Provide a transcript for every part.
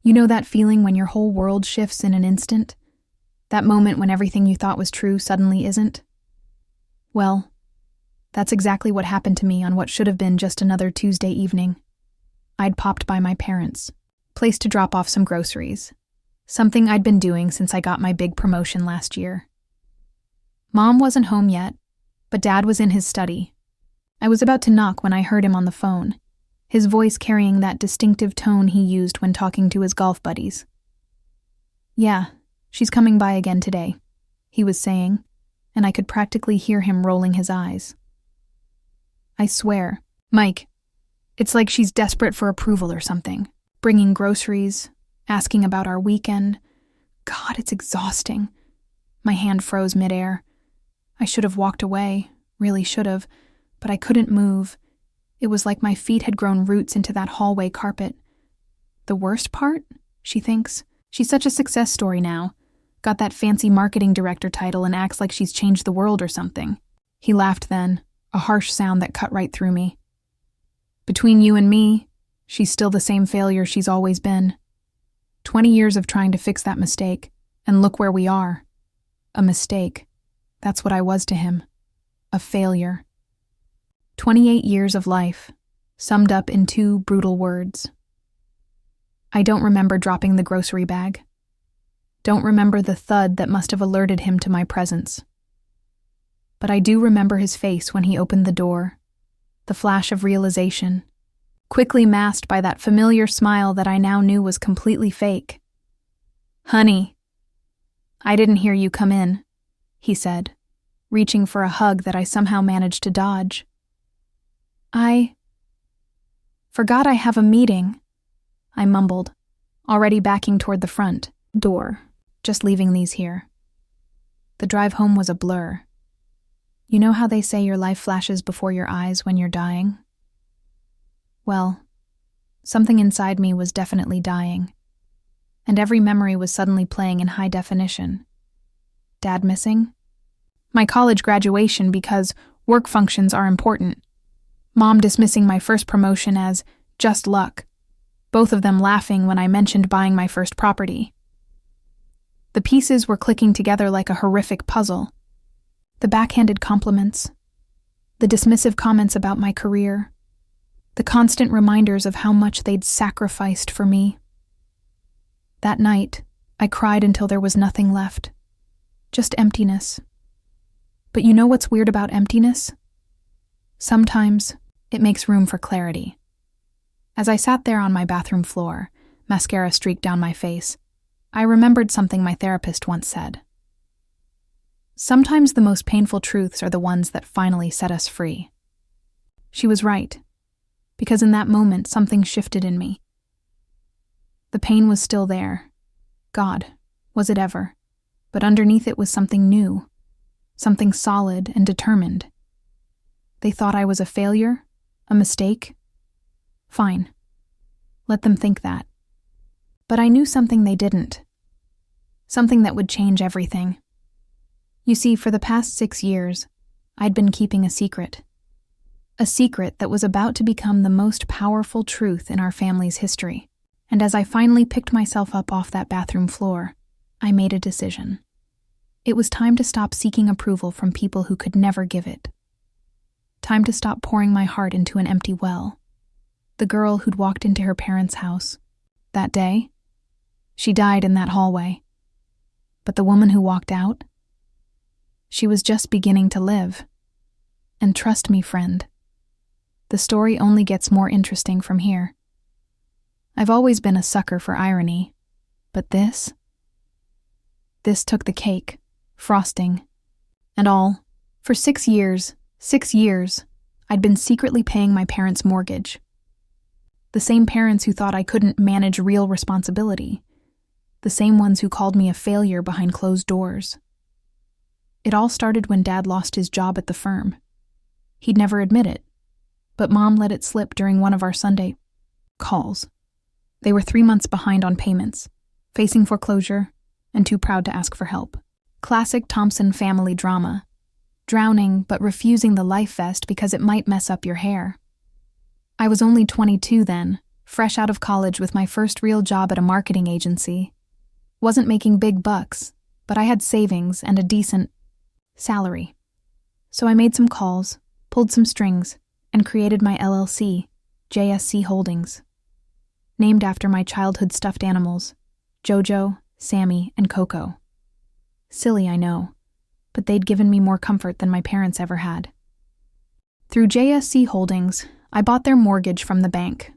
You know that feeling when your whole world shifts in an instant? That moment when everything you thought was true suddenly isn't? Well, that's exactly what happened to me on what should have been just another Tuesday evening. I'd popped by my parents' place to drop off some groceries, something I'd been doing since I got my big promotion last year. Mom wasn't home yet, but Dad was in his study. I was about to knock when I heard him on the phone, his voice carrying that distinctive tone he used when talking to his golf buddies. "Yeah, she's coming by again today," he was saying, and I could practically hear him rolling his eyes. "I swear, Mike, it's like she's desperate for approval or something, bringing groceries, asking about our weekend. God, it's exhausting." My hand froze midair. I should have walked away, really should have, but I couldn't move. It was like my feet had grown roots into that hallway carpet. The worst part? She thinks. She's such a success story now. Got that fancy marketing director title and acts like she's changed the world or something. He laughed then, a harsh sound that cut right through me. "Between you and me, she's still the same failure she's always been. 20 years of trying to fix that mistake, and look where we are. A mistake. That's what I was to him. A failure. 28 years of life, summed up in 2 brutal words. I don't remember dropping the grocery bag. Don't remember the thud that must have alerted him to my presence. But I do remember his face when he opened the door, the flash of realization, quickly masked by that familiar smile that I now knew was completely fake. "Honey, I didn't hear you come in," he said, reaching for a hug that I somehow managed to dodge. "I forgot I have a meeting," I mumbled, already backing toward the front door, just leaving these here. The drive home was a blur. You know how they say your life flashes before your eyes when you're dying? Well, something inside me was definitely dying, and every memory was suddenly playing in high definition. Dad missing? My college graduation because work functions are important. Mom dismissing my first promotion as just luck, both of them laughing when I mentioned buying my first property. The pieces were clicking together like a horrific puzzle. The backhanded compliments, the dismissive comments about my career, the constant reminders of how much they'd sacrificed for me. That night, I cried until there was nothing left. Just emptiness. But you know what's weird about emptiness? Sometimes it makes room for clarity. As I sat there on my bathroom floor, mascara streaked down my face, I remembered something my therapist once said. Sometimes the most painful truths are the ones that finally set us free. She was right, because in that moment something shifted in me. The pain was still there. God, was it ever? But underneath it was something new, something solid and determined. They thought I was a failure, a mistake. Fine. Let them think that. But I knew something they didn't. Something that would change everything. You see, for the past 6 years, I'd been keeping a secret. A secret that was about to become the most powerful truth in our family's history. And as I finally picked myself up off that bathroom floor, I made a decision. It was time to stop seeking approval from people who could never give it. Time to stop pouring my heart into an empty well. The girl who'd walked into her parents' house. That day, she died in that hallway. But the woman who walked out, she was just beginning to live. And trust me, friend, the story only gets more interesting from here. I've always been a sucker for irony, but this took the cake, frosting, and all. For 6 years, I'd been secretly paying my parents' mortgage. The same parents who thought I couldn't manage real responsibility. The same ones who called me a failure behind closed doors. It all started when Dad lost his job at the firm. He'd never admit it, but Mom let it slip during one of our Sunday calls. They were 3 months behind on payments, facing foreclosure, and too proud to ask for help. Classic Thompson family drama. Drowning but refusing the life vest because it might mess up your hair. I was only 22 then, fresh out of college with my first real job at a marketing agency. Wasn't making big bucks, but I had savings and a decent salary. So I made some calls, pulled some strings, and created my LLC, JSC Holdings. Named after my childhood stuffed animals, Jojo, Sammy, and Coco. Silly, I know, but they'd given me more comfort than my parents ever had. Through JSC Holdings, I bought their mortgage from the bank,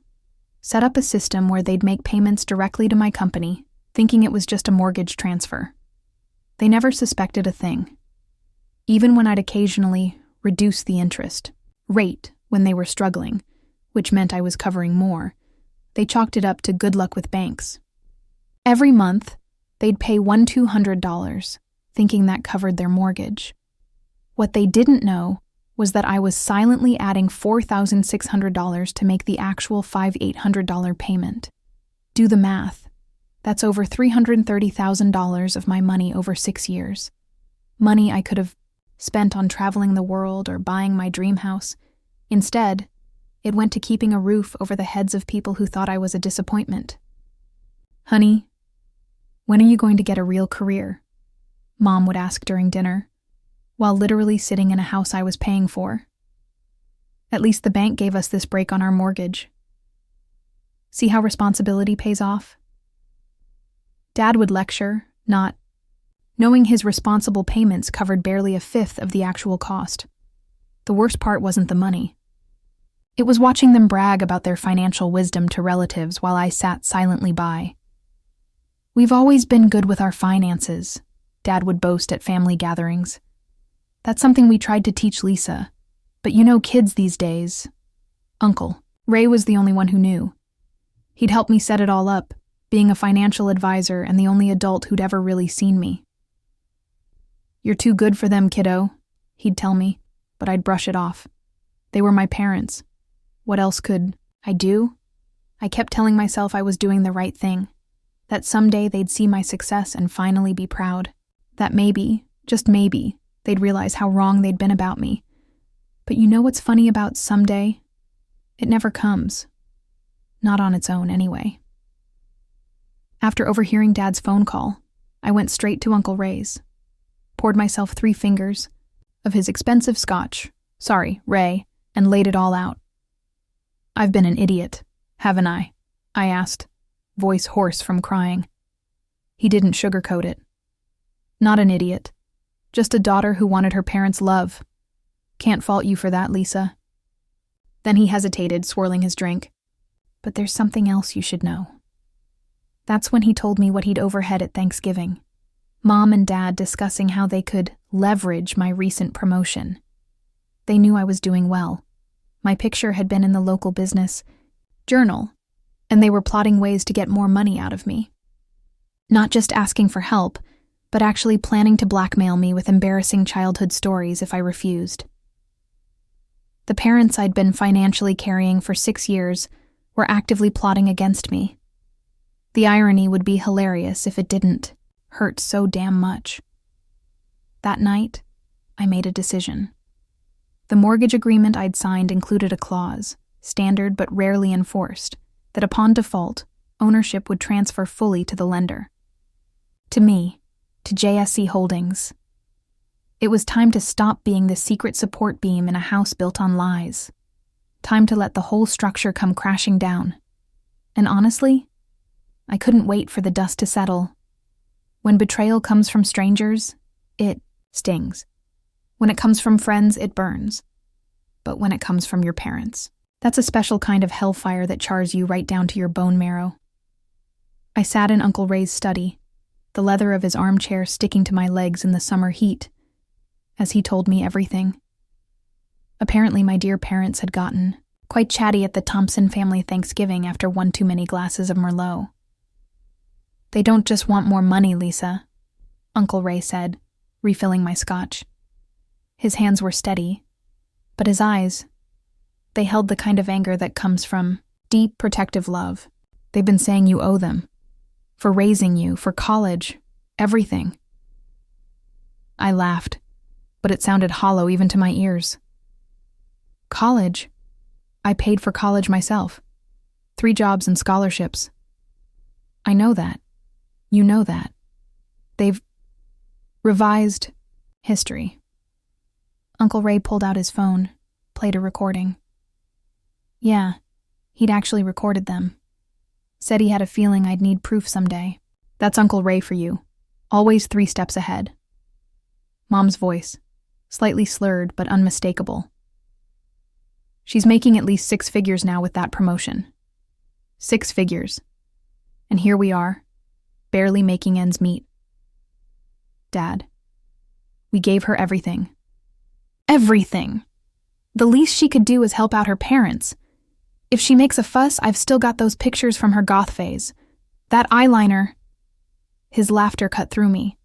set up a system where they'd make payments directly to my company, thinking it was just a mortgage transfer. They never suspected a thing. Even when I'd occasionally reduce the interest rate when they were struggling, which meant I was covering more, they chalked it up to good luck with banks. Every month, they'd pay $1,200, thinking that covered their mortgage. What they didn't know was that I was silently adding $4,600 to make the actual $5,800 payment. Do the math. That's over $330,000 of my money over 6 years. Money I could have spent on traveling the world or buying my dream house. Instead, it went to keeping a roof over the heads of people who thought I was a disappointment. "Honey, when are you going to get a real career?" Mom would ask during dinner, while literally sitting in a house I was paying for. At least the bank gave us this break on our mortgage. See how responsibility pays off? Dad would lecture, not knowing his responsible payments covered barely a fifth of the actual cost. The worst part wasn't the money. It was watching them brag about their financial wisdom to relatives while I sat silently by. "We've always been good with our finances," Dad would boast at family gatherings. "That's something we tried to teach Lisa. But you know kids these days." Uncle Ray was the only one who knew. He'd helped me set it all up, being a financial advisor and the only adult who'd ever really seen me. "You're too good for them, kiddo," he'd tell me, but I'd brush it off. They were my parents. What else could I do? I kept telling myself I was doing the right thing, that someday they'd see my success and finally be proud, that maybe, just maybe, they'd realize how wrong they'd been about me. But you know what's funny about someday? It never comes. Not on its own, anyway. After overhearing Dad's phone call, I went straight to Uncle Ray's, poured myself 3 fingers of his expensive scotch, Ray, and laid it all out. "I've been an idiot, haven't I?" I asked, voice hoarse from crying. He didn't sugarcoat it. "Not an idiot. Just a daughter who wanted her parents' love. Can't fault you for that, Lisa." Then he hesitated, swirling his drink. "But there's something else you should know." That's when he told me what he'd overheard at Thanksgiving. Mom and Dad discussing how they could leverage my recent promotion. They knew I was doing well. My picture had been in the local business journal, and they were plotting ways to get more money out of me. Not just asking for help, but actually planning to blackmail me with embarrassing childhood stories if I refused. The parents I'd been financially carrying for 6 years were actively plotting against me. The irony would be hilarious if it didn't hurt so damn much. That night, I made a decision. The mortgage agreement I'd signed included a clause, standard but rarely enforced, that upon default, ownership would transfer fully to the lender. To me, to JSC Holdings. It was time to stop being the secret support beam in a house built on lies. Time to let the whole structure come crashing down. And honestly, I couldn't wait for the dust to settle. When betrayal comes from strangers, it stings. When it comes from friends, it burns. But when it comes from your parents, that's a special kind of hellfire that chars you right down to your bone marrow. I sat in Uncle Ray's study, the leather of his armchair sticking to my legs in the summer heat, as he told me everything. Apparently my dear parents had gotten quite chatty at the Thompson family Thanksgiving after one too many glasses of Merlot. "They don't just want more money, Lisa," Uncle Ray said, refilling my scotch. His hands were steady, but his eyes, they held the kind of anger that comes from deep, protective love. "They've been saying you owe them. For raising you, for college, everything." I laughed, but it sounded hollow even to my ears. "College? I paid for college myself. 3 jobs and scholarships. I know that. You know that. They've revised history. Uncle Ray pulled out his phone, played a recording. Yeah, he'd actually recorded them. Said he had a feeling I'd need proof someday. That's Uncle Ray for you. Always 3 steps ahead. Mom's voice, slightly slurred but unmistakable. She's making at least 6 figures now with that promotion. 6 figures. And here we are, barely making ends meet. Dad, we gave her everything. Everything! The least she could do is help out her parents. If she makes a fuss, I've still got those pictures from her goth phase. That eyeliner. His laughter cut through me.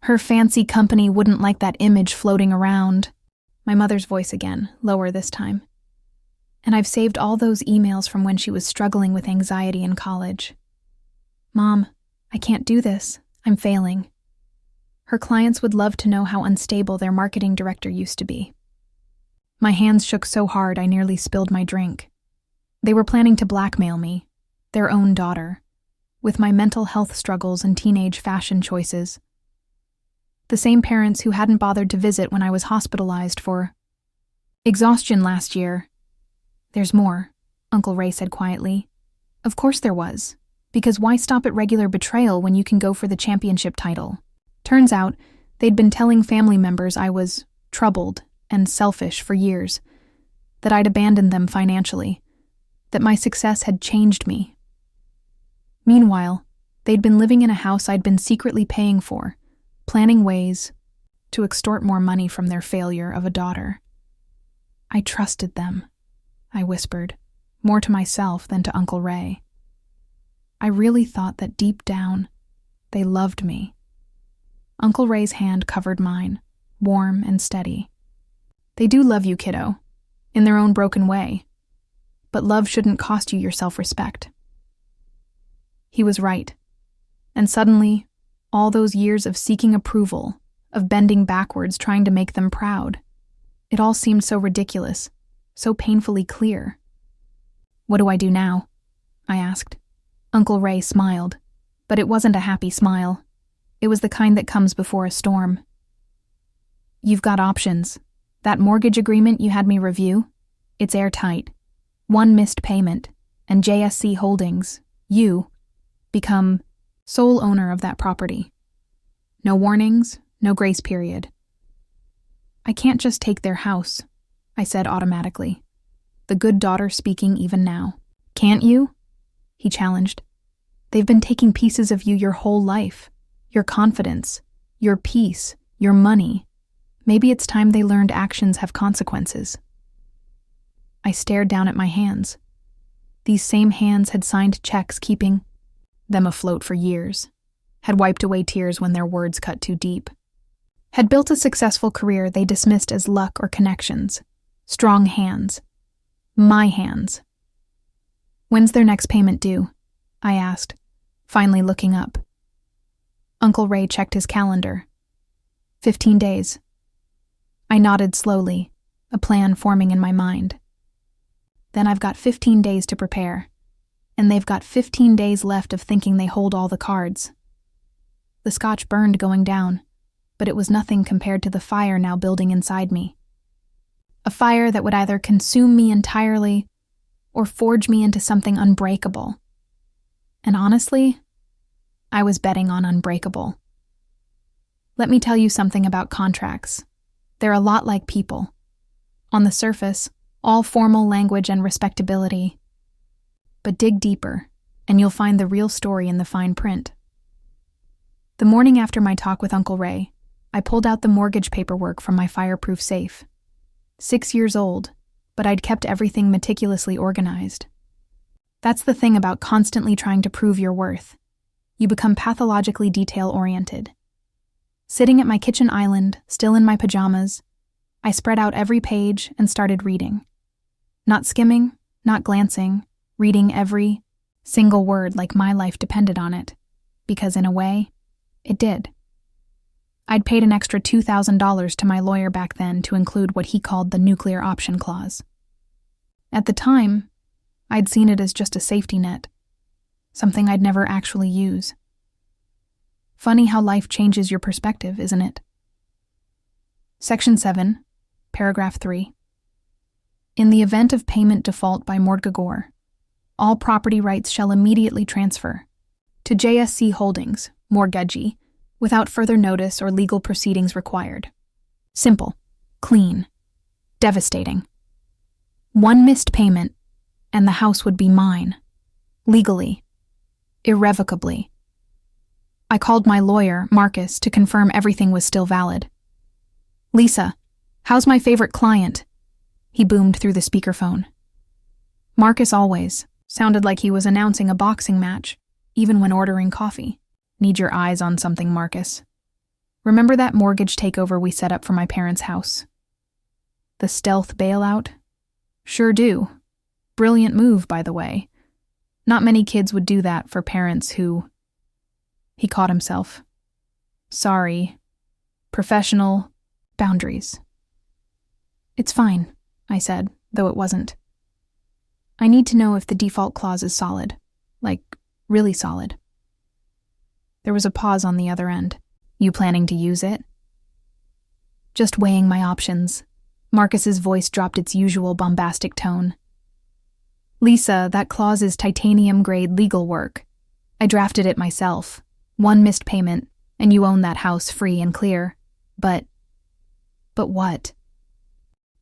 Her fancy company wouldn't like that image floating around. My mother's voice again, lower this time. And I've saved all those emails from when she was struggling with anxiety in college. Mom, I can't do this. I'm failing. Her clients would love to know how unstable their marketing director used to be. My hands shook so hard I nearly spilled my drink. They were planning to blackmail me, their own daughter, with my mental health struggles and teenage fashion choices. The same parents who hadn't bothered to visit when I was hospitalized for exhaustion last year. There's more, Uncle Ray said quietly. Of course there was, because why stop at regular betrayal when you can go for the championship title? Turns out, they'd been telling family members I was troubled and selfish for years, that I'd abandoned them financially, that my success had changed me. Meanwhile, they'd been living in a house I'd been secretly paying for, planning ways to extort more money from their failure of a daughter. I trusted them, I whispered, more to myself than to Uncle Ray. I really thought that deep down, they loved me. Uncle Ray's hand covered mine, warm and steady. They do love you, kiddo, in their own broken way. But love shouldn't cost you your self-respect. He was right. And suddenly, all those years of seeking approval, of bending backwards trying to make them proud, it all seemed so ridiculous, so painfully clear. What do I do now? I asked. Uncle Ray smiled, but it wasn't a happy smile. It was the kind that comes before a storm. You've got options. That mortgage agreement you had me review, it's airtight. 1 missed payment, and JSC Holdings, you, become sole owner of that property. No warnings, no grace period. I can't just take their house, I said automatically. The good daughter speaking even now. Can't you? He challenged. They've been taking pieces of you your whole life. Your confidence, your peace, your money. Maybe it's time they learned actions have consequences. I stared down at my hands. These same hands had signed checks keeping them afloat for years, had wiped away tears when their words cut too deep, had built a successful career they dismissed as luck or connections. Strong hands. My hands. When's their next payment due? I asked, finally looking up. Uncle Ray checked his calendar. 15 days. I nodded slowly, a plan forming in my mind. Then I've got 15 days to prepare, and they've got 15 days left of thinking they hold all the cards. The scotch burned going down, but it was nothing compared to the fire now building inside me. A fire that would either consume me entirely or forge me into something unbreakable. And honestly, I was betting on unbreakable. Let me tell you something about contracts. They're a lot like people. On the surface, all formal language and respectability. But dig deeper, and you'll find the real story in the fine print. The morning after my talk with Uncle Ray, I pulled out the mortgage paperwork from my fireproof safe. 6 years old, but I'd kept everything meticulously organized. That's the thing about constantly trying to prove your worth. You become pathologically detail-oriented. Sitting at my kitchen island, still in my pajamas, I spread out every page and started reading. Not skimming, not glancing, reading every single word like my life depended on it, because in a way, it did. I'd paid an extra $2,000 to my lawyer back then to include what he called the nuclear option clause. At the time, I'd seen it as just a safety net, something I'd never actually use. Funny how life changes your perspective, isn't it? Section 7, paragraph 3. In the event of payment default by mortgagor, all property rights shall immediately transfer to JSC Holdings, mortgagee, without further notice or legal proceedings required. Simple, clean, devastating. One missed payment, and the house would be mine, legally, irrevocably. I called my lawyer, Marcus, to confirm everything was still valid. "Lisa, how's my favorite client?" he boomed through the speakerphone. Marcus always sounded like he was announcing a boxing match, even when ordering coffee. "Need your eyes on something, Marcus. Remember that mortgage takeover we set up for my parents' house? The stealth bailout? Sure do. Brilliant move, by the way. Not many kids would do that for parents who..." He caught himself. "Sorry. Professional boundaries." "It's fine," I said, though it wasn't. "I need to know if the default clause is solid. Like, really solid." There was a pause on the other end. "You planning to use it?" "Just weighing my options." Marcus's voice dropped its usual bombastic tone. "Lisa, that clause is titanium-grade legal work. I drafted it myself. One missed payment, and you own that house free and clear. But what?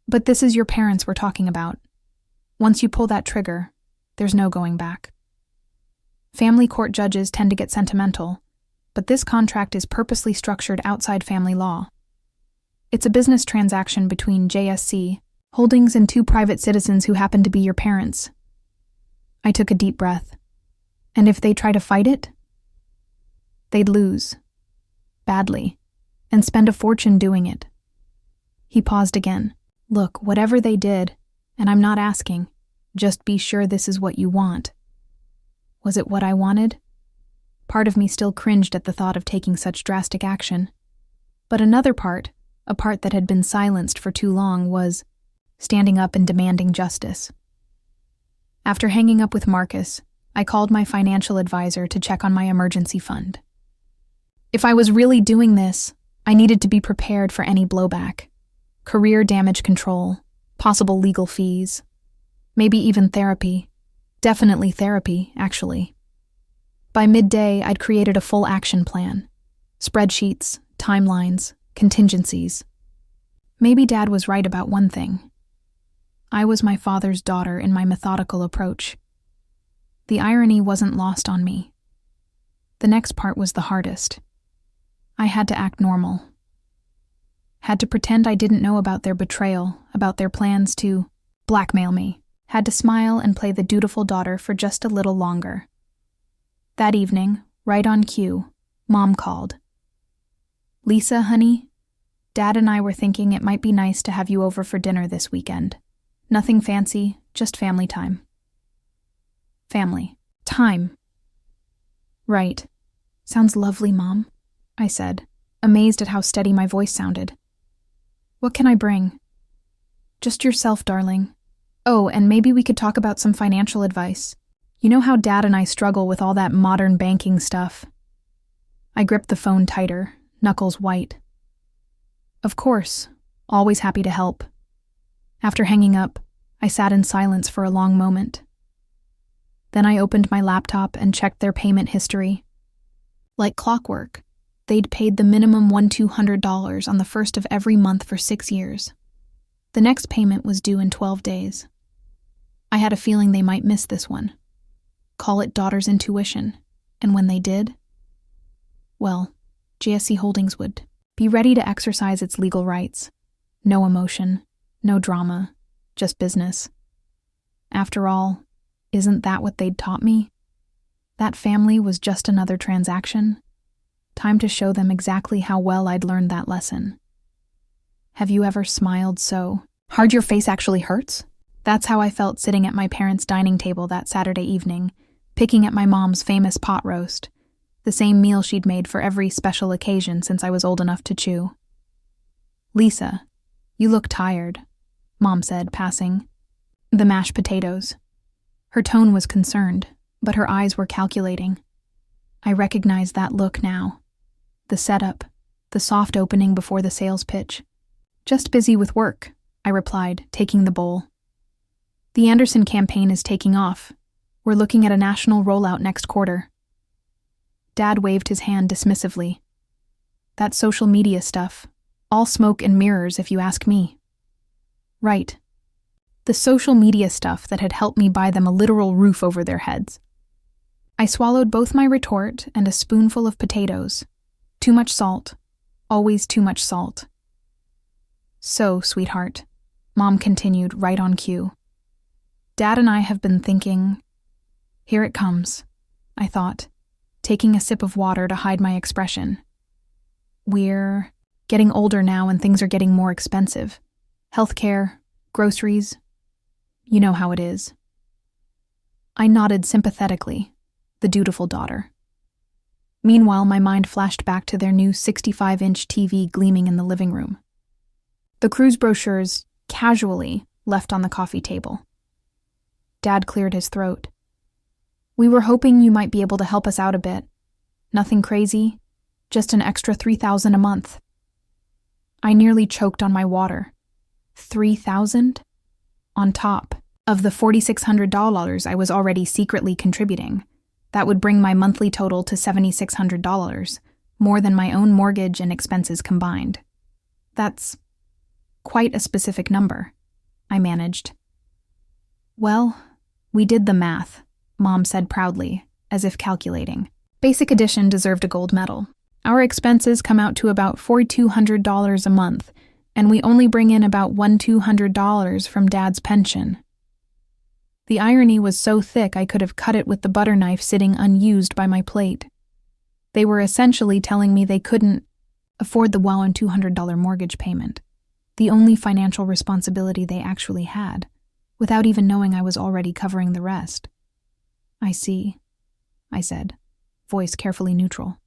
But this is your parents we're talking about. Once you pull that trigger, there's no going back. Family court judges tend to get sentimental, but this contract is purposely structured outside family law. It's a business transaction between JSC Holdings and two private citizens who happen to be your parents." I took a deep breath. "And if they try to fight it?" "They'd lose. Badly. And spend a fortune doing it." He paused again. "Look, whatever they did, and I'm not asking, just be sure this is what you want." Was it what I wanted? Part of me still cringed at the thought of taking such drastic action. But another part, a part that had been silenced for too long, was standing up and demanding justice. After hanging up with Marcus, I called my financial advisor to check on my emergency fund. If I was really doing this, I needed to be prepared for any blowback. Career damage control, possible legal fees, maybe even therapy. Definitely therapy, actually. By midday, I'd created a full action plan. Spreadsheets, timelines, contingencies. Maybe Dad was right about one thing. I was my father's daughter in my methodical approach. The irony wasn't lost on me. The next part was the hardest. I had to act normal. Had to pretend I didn't know about their betrayal, about their plans to blackmail me. Had to smile and play the dutiful daughter for just a little longer. That evening, right on cue, Mom called. "Lisa, honey, Dad and I were thinking it might be nice to have you over for dinner this weekend. Nothing fancy, just family time." Family. Time. "Right. Sounds lovely, Mom," I said, amazed at how steady my voice sounded. "What can I bring?" "Just yourself, darling. Oh, and maybe we could talk about some financial advice. You know how Dad and I struggle with all that modern banking stuff." I gripped the phone tighter, knuckles white. "Of course. Always happy to help." After hanging up, I sat in silence for a long moment. Then I opened my laptop and checked their payment history. Like clockwork, they'd paid the minimum $1,200 on the first of every month for 6 years. The next payment was due in 12 days. I had a feeling they might miss this one. Call it daughter's intuition, and when they did, well, JSC Holdings would be ready to exercise its legal rights. No emotion, no drama, just business. After all, isn't that what they'd taught me? That family was just another transaction. Time to show them exactly how well I'd learned that lesson. Have you ever smiled so hard your face actually hurts? That's how I felt sitting at my parents' dining table that Saturday evening, picking at my mom's famous pot roast, the same meal she'd made for every special occasion since I was old enough to chew. "Lisa, you look tired," Mom said, passing the mashed potatoes. Her tone was concerned, but her eyes were calculating. I recognized that look now. The setup, the soft opening before the sales pitch. Just busy with work, I replied, taking the bowl. The Anderson campaign is taking off. We're looking at a national rollout next quarter. Dad waved his hand dismissively. That social media stuff, all smoke and mirrors if you ask me. Right. The social media stuff that had helped me buy them a literal roof over their heads. I swallowed both my retort and a spoonful of potatoes. Too much salt. Always too much salt. So, sweetheart, Mom continued right on cue. Dad and I have been thinking... Here it comes, I thought, taking a sip of water to hide my expression. We're getting older now and things are getting more expensive. Healthcare, groceries, you know how it is. I nodded sympathetically, the dutiful daughter. Meanwhile, my mind flashed back to their new 65-inch TV gleaming in the living room. The cruise brochures casually left on the coffee table. Dad cleared his throat. We were hoping you might be able to help us out a bit. Nothing crazy, just an extra $3,000 a month. I nearly choked on my water. $3,000? On top of the $4,600 I was already secretly contributing. That would bring my monthly total to $7,600, more than my own mortgage and expenses combined. That's quite a specific number, I managed. Well, we did the math, Mom said proudly, as if calculating. Basic Edition deserved a gold medal. Our expenses come out to about $4,200 a month, and we only bring in about $1,200 from Dad's pension. The irony was so thick I could have cut it with the butter knife sitting unused by my plate. They were essentially telling me they couldn't afford the $1,200 mortgage payment, the only financial responsibility they actually had, without even knowing I was already covering the rest. I see, I said, voice carefully neutral.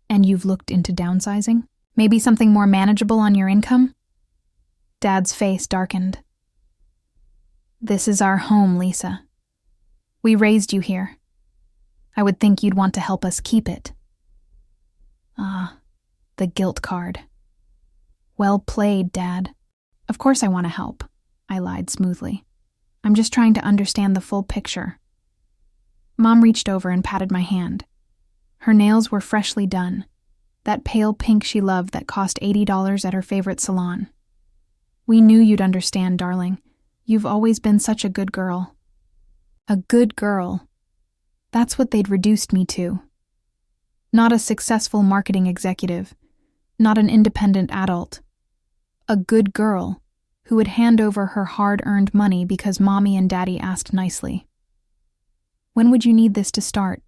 And you've looked into downsizing? Maybe something more manageable on your income? Dad's face darkened. This is our home, Lisa. We raised you here. I would think you'd want to help us keep it. Ah, the guilt card. Well played, Dad. Of course I want to help, I lied smoothly. I'm just trying to understand the full picture. Mom reached over and patted my hand. Her nails were freshly done, that pale pink she loved that cost $80 at her favorite salon. We knew you'd understand, darling. You've always been such a good girl. A good girl. That's what they'd reduced me to. Not a successful marketing executive, not an independent adult. A good girl who would hand over her hard-earned money because Mommy and Daddy asked nicely. When would you need this to start?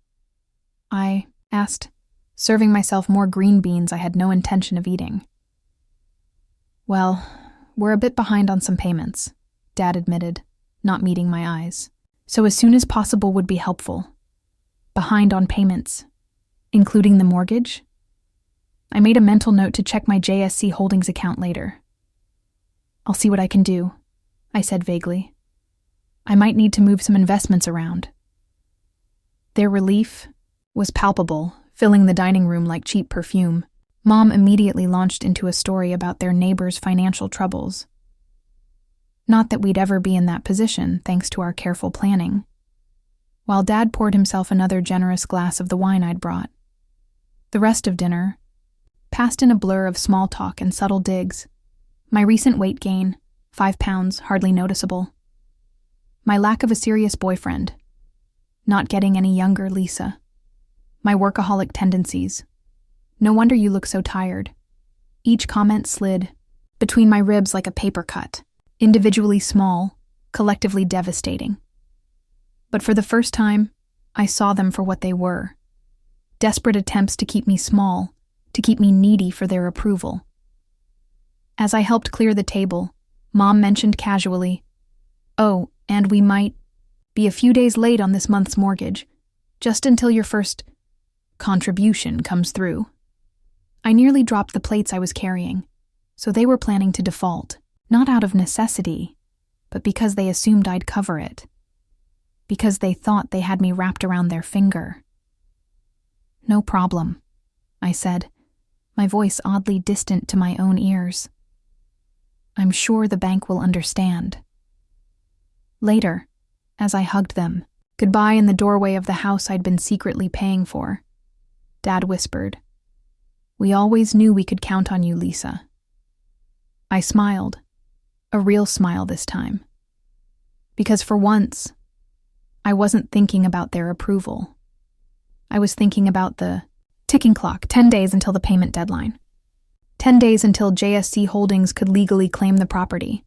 I asked, serving myself more green beans I had no intention of eating. Well, we're a bit behind on some payments, Dad admitted, not meeting my eyes. So as soon as possible would be helpful. Behind on payments, including the mortgage? I made a mental note to check my JSC Holdings account later. I'll see what I can do, I said vaguely. I might need to move some investments around. Their relief was palpable, filling the dining room like cheap perfume. Mom immediately launched into a story about their neighbor's financial troubles. Not that we'd ever be in that position, thanks to our careful planning. While Dad poured himself another generous glass of the wine I'd brought. The rest of dinner passed in a blur of small talk and subtle digs. My recent weight gain, 5 pounds, hardly noticeable. My lack of a serious boyfriend. Not getting any younger, Lisa. My workaholic tendencies. No wonder you look so tired. Each comment slid between my ribs like a paper cut. Individually small, collectively devastating. But for the first time, I saw them for what they were. Desperate attempts to keep me small, to keep me needy for their approval. As I helped clear the table, Mom mentioned casually, "Oh, and we might be a few days late on this month's mortgage, just until your first contribution comes through." I nearly dropped the plates I was carrying, so they were planning to default. Not out of necessity, but because they assumed I'd cover it. because they thought they had me wrapped around their finger. "No problem," I said, my voice oddly distant to my own ears. "I'm sure the bank will understand." Later, as I hugged them, goodbye in the doorway of the house I'd been secretly paying for, Dad whispered, "We always knew we could count on you, Lisa." I smiled, a real smile this time. Because for once, I wasn't thinking about their approval. I was thinking about the ticking clock, 10 days until the payment deadline. 10 days until JSC Holdings could legally claim the property.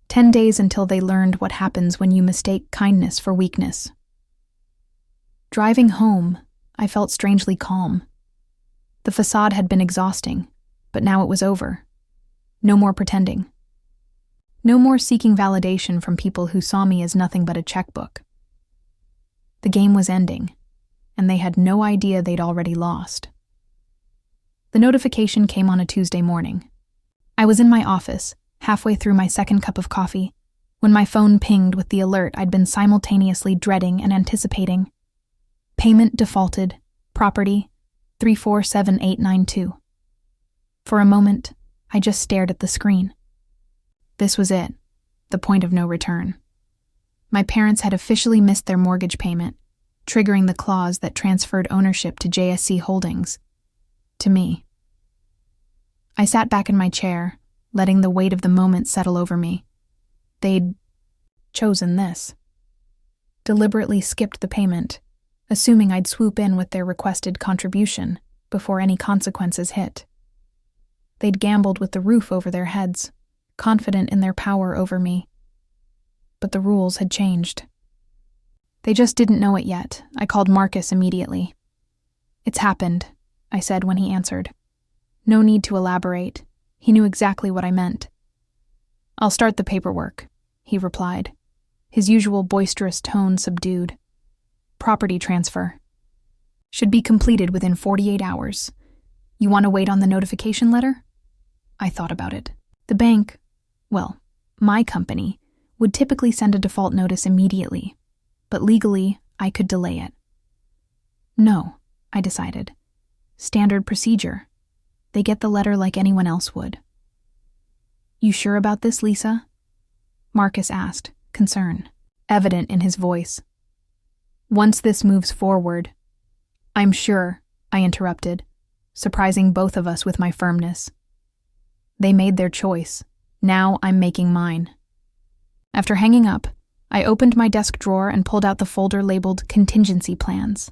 10 days until they learned what happens when you mistake kindness for weakness. Driving home, I felt strangely calm. The facade had been exhausting, but now it was over. No more pretending. No more seeking validation from people who saw me as nothing but a checkbook. The game was ending, and they had no idea they'd already lost. The notification came on a Tuesday morning. I was in my office, halfway through my second cup of coffee, when my phone pinged with the alert I'd been simultaneously dreading and anticipating. Payment defaulted. Property 347892. For a moment, I just stared at the screen. This was it, the point of no return. My parents had officially missed their mortgage payment, triggering the clause that transferred ownership to JSC Holdings. To me. I sat back in my chair, letting the weight of the moment settle over me. They'd chosen this. Deliberately skipped the payment, assuming I'd swoop in with their requested contribution before any consequences hit. They'd gambled with the roof over their heads, confident in their power over me. But the rules had changed. They just didn't know it yet. I called Marcus immediately. "It's happened," I said when he answered. No need to elaborate. He knew exactly what I meant. "I'll start the paperwork," he replied, his usual boisterous tone subdued. "Property transfer. Should be completed within 48 hours. You want to wait on the notification letter?" I thought about it. The bank, well, my company, would typically send a default notice immediately, but legally, I could delay it. No, I decided. Standard procedure. They get the letter like anyone else would. "You sure about this, Lisa?" Marcus asked, concern evident in his voice. "Once this moves forward..." "I'm sure," I interrupted, surprising both of us with my firmness. They made their choice. Now I'm making mine. After hanging up, I opened my desk drawer and pulled out the folder labeled Contingency Plans.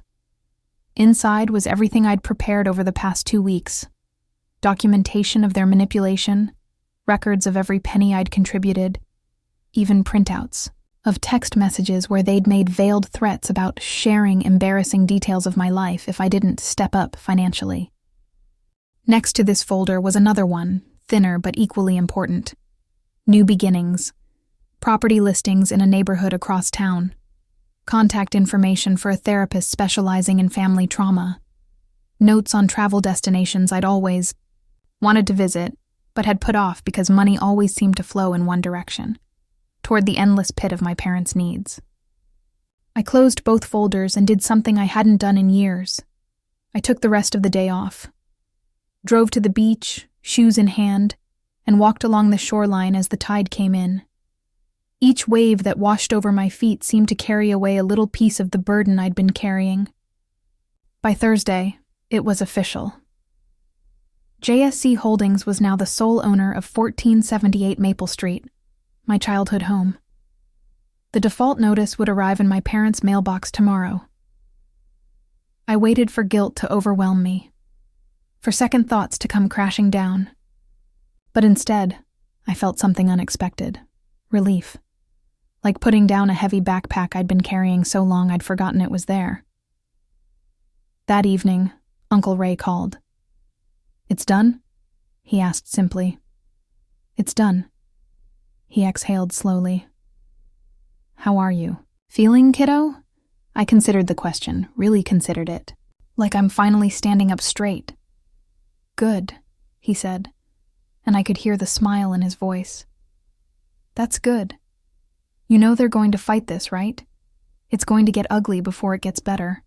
Inside was everything I'd prepared over the past 2 weeks. Documentation of their manipulation, records of every penny I'd contributed, even printouts of text messages where they'd made veiled threats about sharing embarrassing details of my life if I didn't step up financially. Next to this folder was another one, thinner but equally important. New beginnings. Property listings in a neighborhood across town. Contact information for a therapist specializing in family trauma. Notes on travel destinations I'd always wanted to visit, but had put off because money always seemed to flow in one direction, toward the endless pit of my parents' needs. I closed both folders and did something I hadn't done in years. I took the rest of the day off. Drove to the beach, shoes in hand, and walked along the shoreline as the tide came in. Each wave that washed over my feet seemed to carry away a little piece of the burden I'd been carrying. By Thursday, it was official. JSC Holdings was now the sole owner of 1478 Maple Street, my childhood home. The default notice would arrive in my parents' mailbox tomorrow. I waited for guilt to overwhelm me, for second thoughts to come crashing down. But instead, I felt something unexpected. Relief. Like putting down a heavy backpack I'd been carrying so long I'd forgotten it was there. That evening, Uncle Ray called. "It's done?" he asked simply. "It's done." He exhaled slowly. "How are you? Feeling, kiddo?" I considered the question, really considered it. Like I'm finally standing up straight. "Good," he said, and I could hear the smile in his voice. "That's good. You know they're going to fight this, right? It's going to get ugly before it gets better."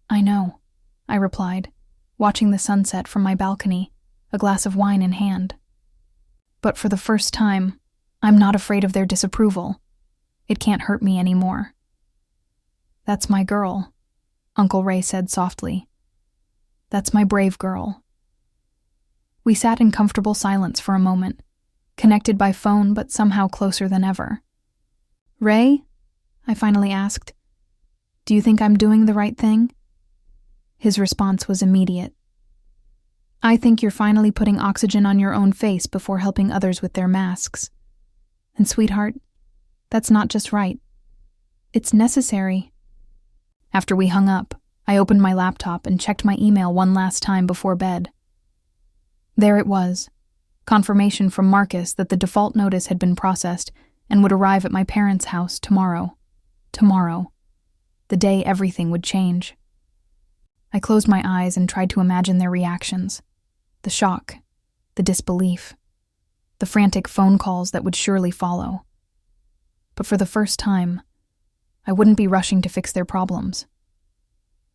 "I know," I replied, watching the sunset from my balcony, a glass of wine in hand. "But for the first time, I'm not afraid of their disapproval. It can't hurt me anymore." "That's my girl," Uncle Ray said softly. "That's my brave girl." We sat in comfortable silence for a moment, connected by phone but somehow closer than ever. "Ray?" I finally asked. "Do you think I'm doing the right thing?" His response was immediate. "I think you're finally putting oxygen on your own face before helping others with their masks. And sweetheart, that's not just right. It's necessary." After we hung up, I opened my laptop and checked my email one last time before bed. There it was, confirmation from Marcus that the default notice had been processed and would arrive at my parents' house tomorrow. Tomorrow. The day everything would change. I closed my eyes and tried to imagine their reactions. The shock, the disbelief, the frantic phone calls that would surely follow. But for the first time, I wouldn't be rushing to fix their problems.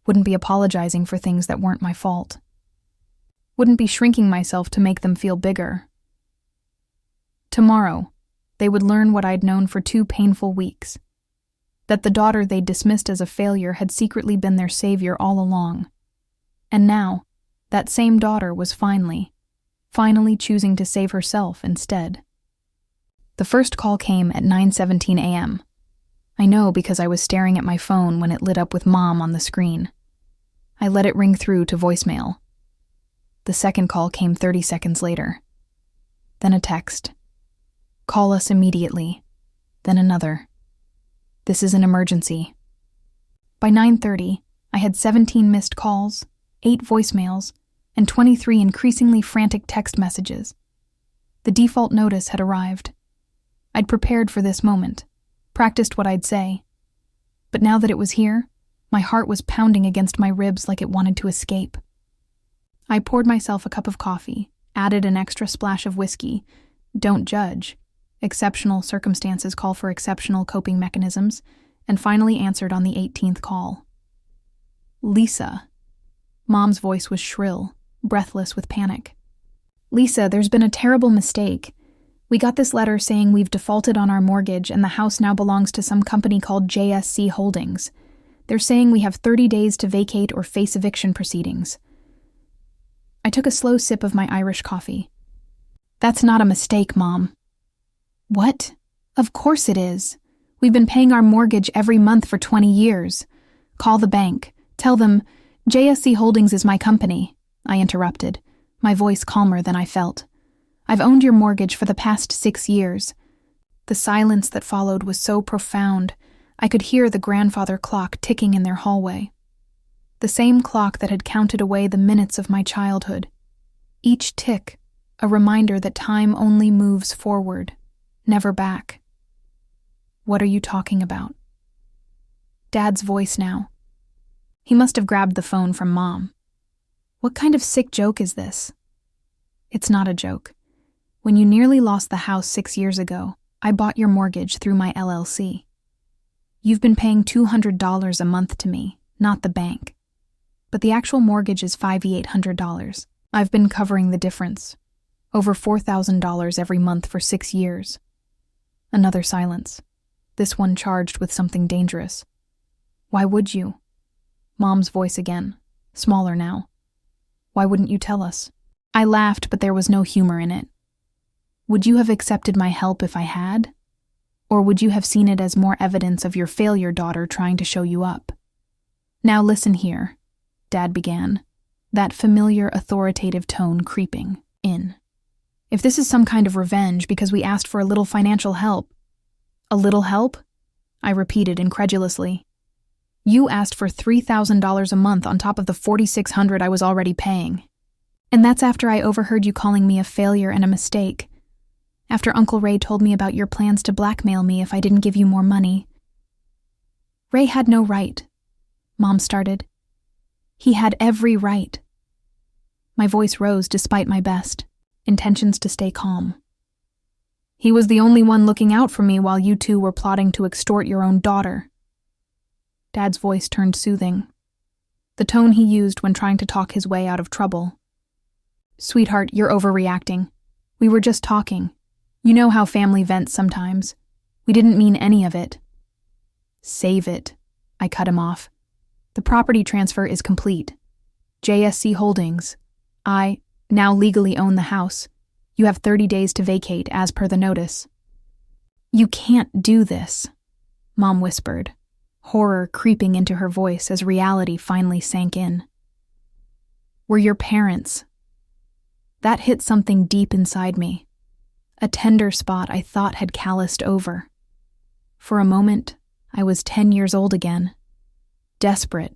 Wouldn't be apologizing for things that weren't my fault. Wouldn't be shrinking myself to make them feel bigger. Tomorrow, they would learn what I'd known for 2 painful weeks. That the daughter they'd dismissed as a failure had secretly been their savior all along. And now, that same daughter was finally choosing to save herself instead. The first call came at 9:17 a.m. I know because I was staring at my phone when it lit up with Mom on the screen. I let it ring through to voicemail. The second call came 30 seconds later. Then a text. "Call us immediately." Then another. "This is an emergency." By 9:30, I had 17 missed calls, 8 voicemails, and 23 increasingly frantic text messages. The default notice had arrived. I'd prepared for this moment, practiced what I'd say. But now that it was here, my heart was pounding against my ribs like it wanted to escape. I poured myself a cup of coffee, added an extra splash of whiskey. Don't judge. Exceptional circumstances call for exceptional coping mechanisms, and finally answered on the 18th call. "Lisa." Mom's voice was shrill, breathless with panic. "Lisa, there's been a terrible mistake. We got this letter saying we've defaulted on our mortgage and the house now belongs to some company called JSC Holdings. They're saying we have 30 days to vacate or face eviction proceedings." I took a slow sip of my Irish coffee. "That's not a mistake, Mom." "What? Of course it is. We've been paying our mortgage every month for 20 years. Call the bank. Tell them, JSC Holdings is my company," I interrupted, my voice calmer than I felt. "I've owned your mortgage for the past 6 years. The silence that followed was so profound, I could hear the grandfather clock ticking in their hallway. The same clock that had counted away the minutes of my childhood. Each tick, a reminder that time only moves forward, never back. "What are you talking about?" Dad's voice now. He must have grabbed the phone from Mom. "What kind of sick joke is this?" "It's not a joke. When you nearly lost the house 6 years ago, I bought your mortgage through my LLC. You've been paying $200 a month to me, not the bank. But the actual mortgage is $5,800. I've been covering the difference. Over $4,000 every month for 6 years. Another silence. This one charged with something dangerous. "Why would you?" Mom's voice again, smaller now. "Why wouldn't you tell us?" I laughed, but there was no humor in it. "Would you have accepted my help if I had? Or would you have seen it as more evidence of your failure daughter trying to show you up?" "Now listen here," Dad began, that familiar authoritative tone creeping in. "If this is some kind of revenge because we asked for a little financial help—" "A little help?" I repeated incredulously. "You asked for $3,000 a month on top of the $4,600 I was already paying. And that's after I overheard you calling me a failure and a mistake. After Uncle Ray told me about your plans to blackmail me if I didn't give you more money." "Ray had no right," Mom started. "He had every right." My voice rose despite my best, intentions to stay calm. "He was the only one looking out for me while you two were plotting to extort your own daughter," Dad's voice turned soothing, the tone he used when trying to talk his way out of trouble. "Sweetheart, you're overreacting. We were just talking. You know how family vents sometimes. We didn't mean any of it." "Save it," I cut him off. "The property transfer is complete. JSC Holdings. I now legally own the house. You have 30 days to vacate as per the notice." "You can't do this," Mom whispered, horror creeping into her voice as reality finally sank in. "We're your parents." That hit something deep inside me, a tender spot I thought had calloused over. For a moment, I was 10 years old again, desperate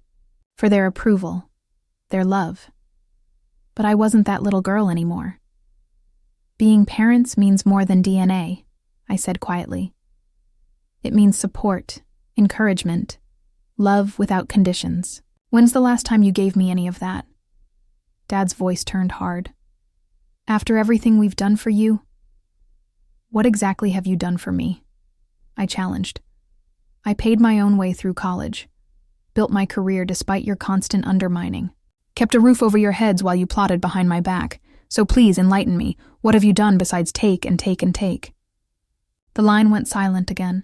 for their approval, their love. But I wasn't that little girl anymore. "Being parents means more than DNA," I said quietly. "It means support, encouragement, love without conditions. When's the last time you gave me any of that?" Dad's voice turned hard. "After everything we've done for you?" "What exactly have you done for me?" I challenged. "I paid my own way through college, built my career despite your constant undermining, kept a roof over your heads while you plotted behind my back. So please enlighten me. What have you done besides take and take and take?" The line went silent again.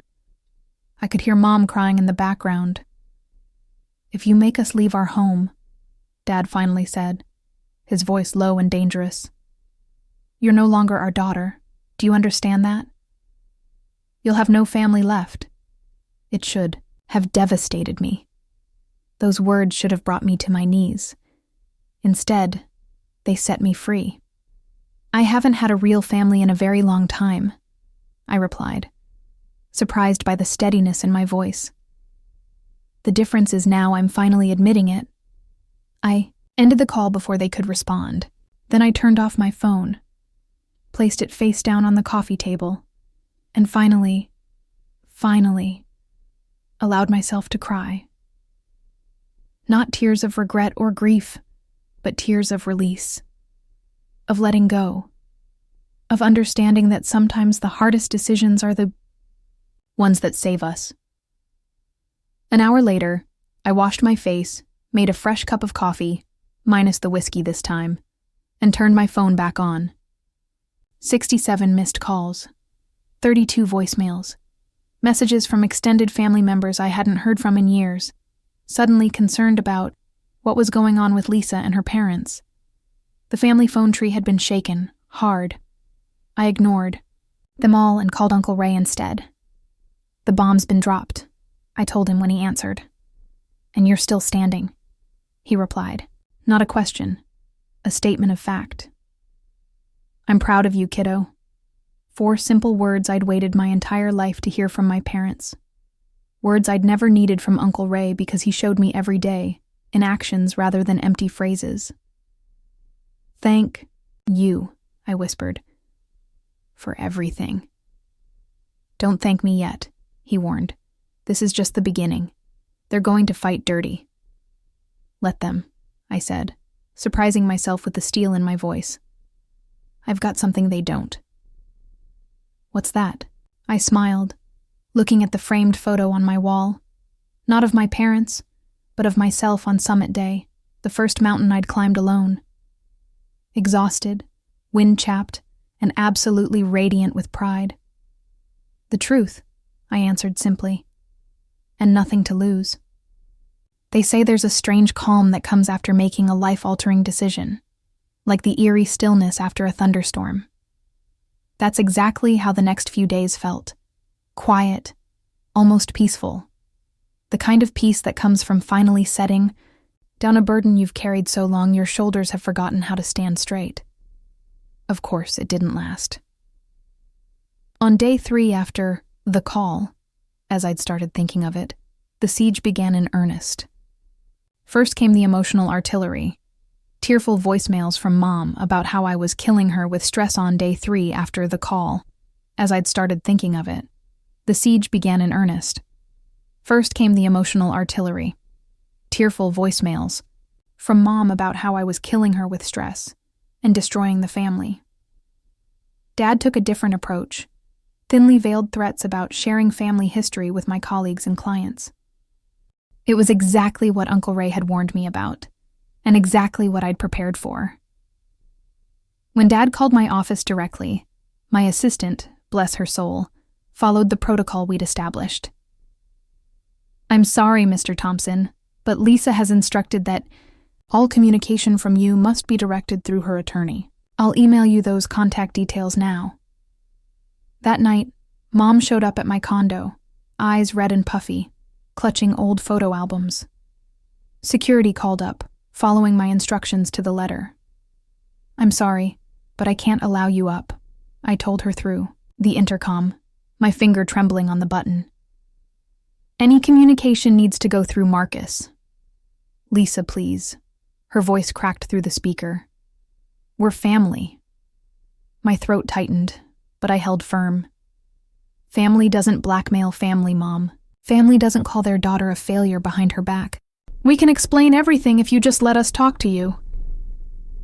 I could hear Mom crying in the background. "If you make us leave our home," Dad finally said, his voice low and dangerous, "you're no longer our daughter. Do you understand that? You'll have no family left." It should have devastated me. Those words should have brought me to my knees. Instead, they set me free. "I haven't had a real family in a very long time," I replied, surprised by the steadiness in my voice. "The difference is now I'm finally admitting it." I ended the call before they could respond. Then I turned off my phone, placed it face down on the coffee table, and finally, allowed myself to cry. Not tears of regret or grief, but tears of release, of letting go, of understanding that sometimes the hardest decisions are the ones that save us. An hour later, I washed my face, made a fresh cup of coffee, minus the whiskey this time, and turned my phone back on. 67 missed calls, 32 voicemails, messages from extended family members I hadn't heard from in years, suddenly concerned about what was going on with Lisa and her parents. The family phone tree had been shaken, hard. I ignored them all and called Uncle Ray instead. "The bomb's been dropped," I told him when he answered. "And you're still standing," he replied. Not a question, a statement of fact. "I'm proud of you, kiddo." 4 simple words I'd waited my entire life to hear from my parents. Words I'd never needed from Uncle Ray because he showed me every day, in actions rather than empty phrases. "Thank you," I whispered, "for everything." "Don't thank me yet," he warned. "This is just the beginning. They're going to fight dirty." "Let them," I said, surprising myself with the steel in my voice. "I've got something they don't." "What's that?" I smiled, looking at the framed photo on my wall. Not of my parents, but of myself on summit day, the first mountain I'd climbed alone. Exhausted, wind-chapped, and absolutely radiant with pride. "The truth," I answered simply, "and nothing to lose." They say there's a strange calm that comes after making a life-altering decision, like the eerie stillness after a thunderstorm. That's exactly how the next few days felt. Quiet, almost peaceful. The kind of peace that comes from finally setting down a burden you've carried so long your shoulders have forgotten how to stand straight. Of course, it didn't last. On day 3 after the call, as I'd started thinking of it, the siege began in earnest. First came the emotional artillery, tearful voicemails from Mom about how I was killing her with stress on day 3 after the call. As I'd started thinking of it, the siege began in earnest. First came the emotional artillery, tearful voicemails from Mom about how I was killing her with stress and destroying the family. Dad took a different approach, thinly veiled threats about sharing family history with my colleagues and clients. It was exactly what Uncle Ray had warned me about, and exactly what I'd prepared for. When Dad called my office directly, my assistant, bless her soul, followed the protocol we'd established. "I'm sorry, Mr. Thompson, but Lisa has instructed that all communication from you must be directed through her attorney. I'll email you those contact details now." That night, Mom showed up at my condo, eyes red and puffy, clutching old photo albums. Security called up, following my instructions to the letter. "I'm sorry, but I can't allow you up," I told her through the intercom, my finger trembling on the button. "Any communication needs to go through Marcus." "Lisa, please." Her voice cracked through the speaker. "We're family." My throat tightened, but I held firm. Family doesn't blackmail family, Mom. Family doesn't call their daughter a failure behind her back. "We can explain everything if you just let us talk to you."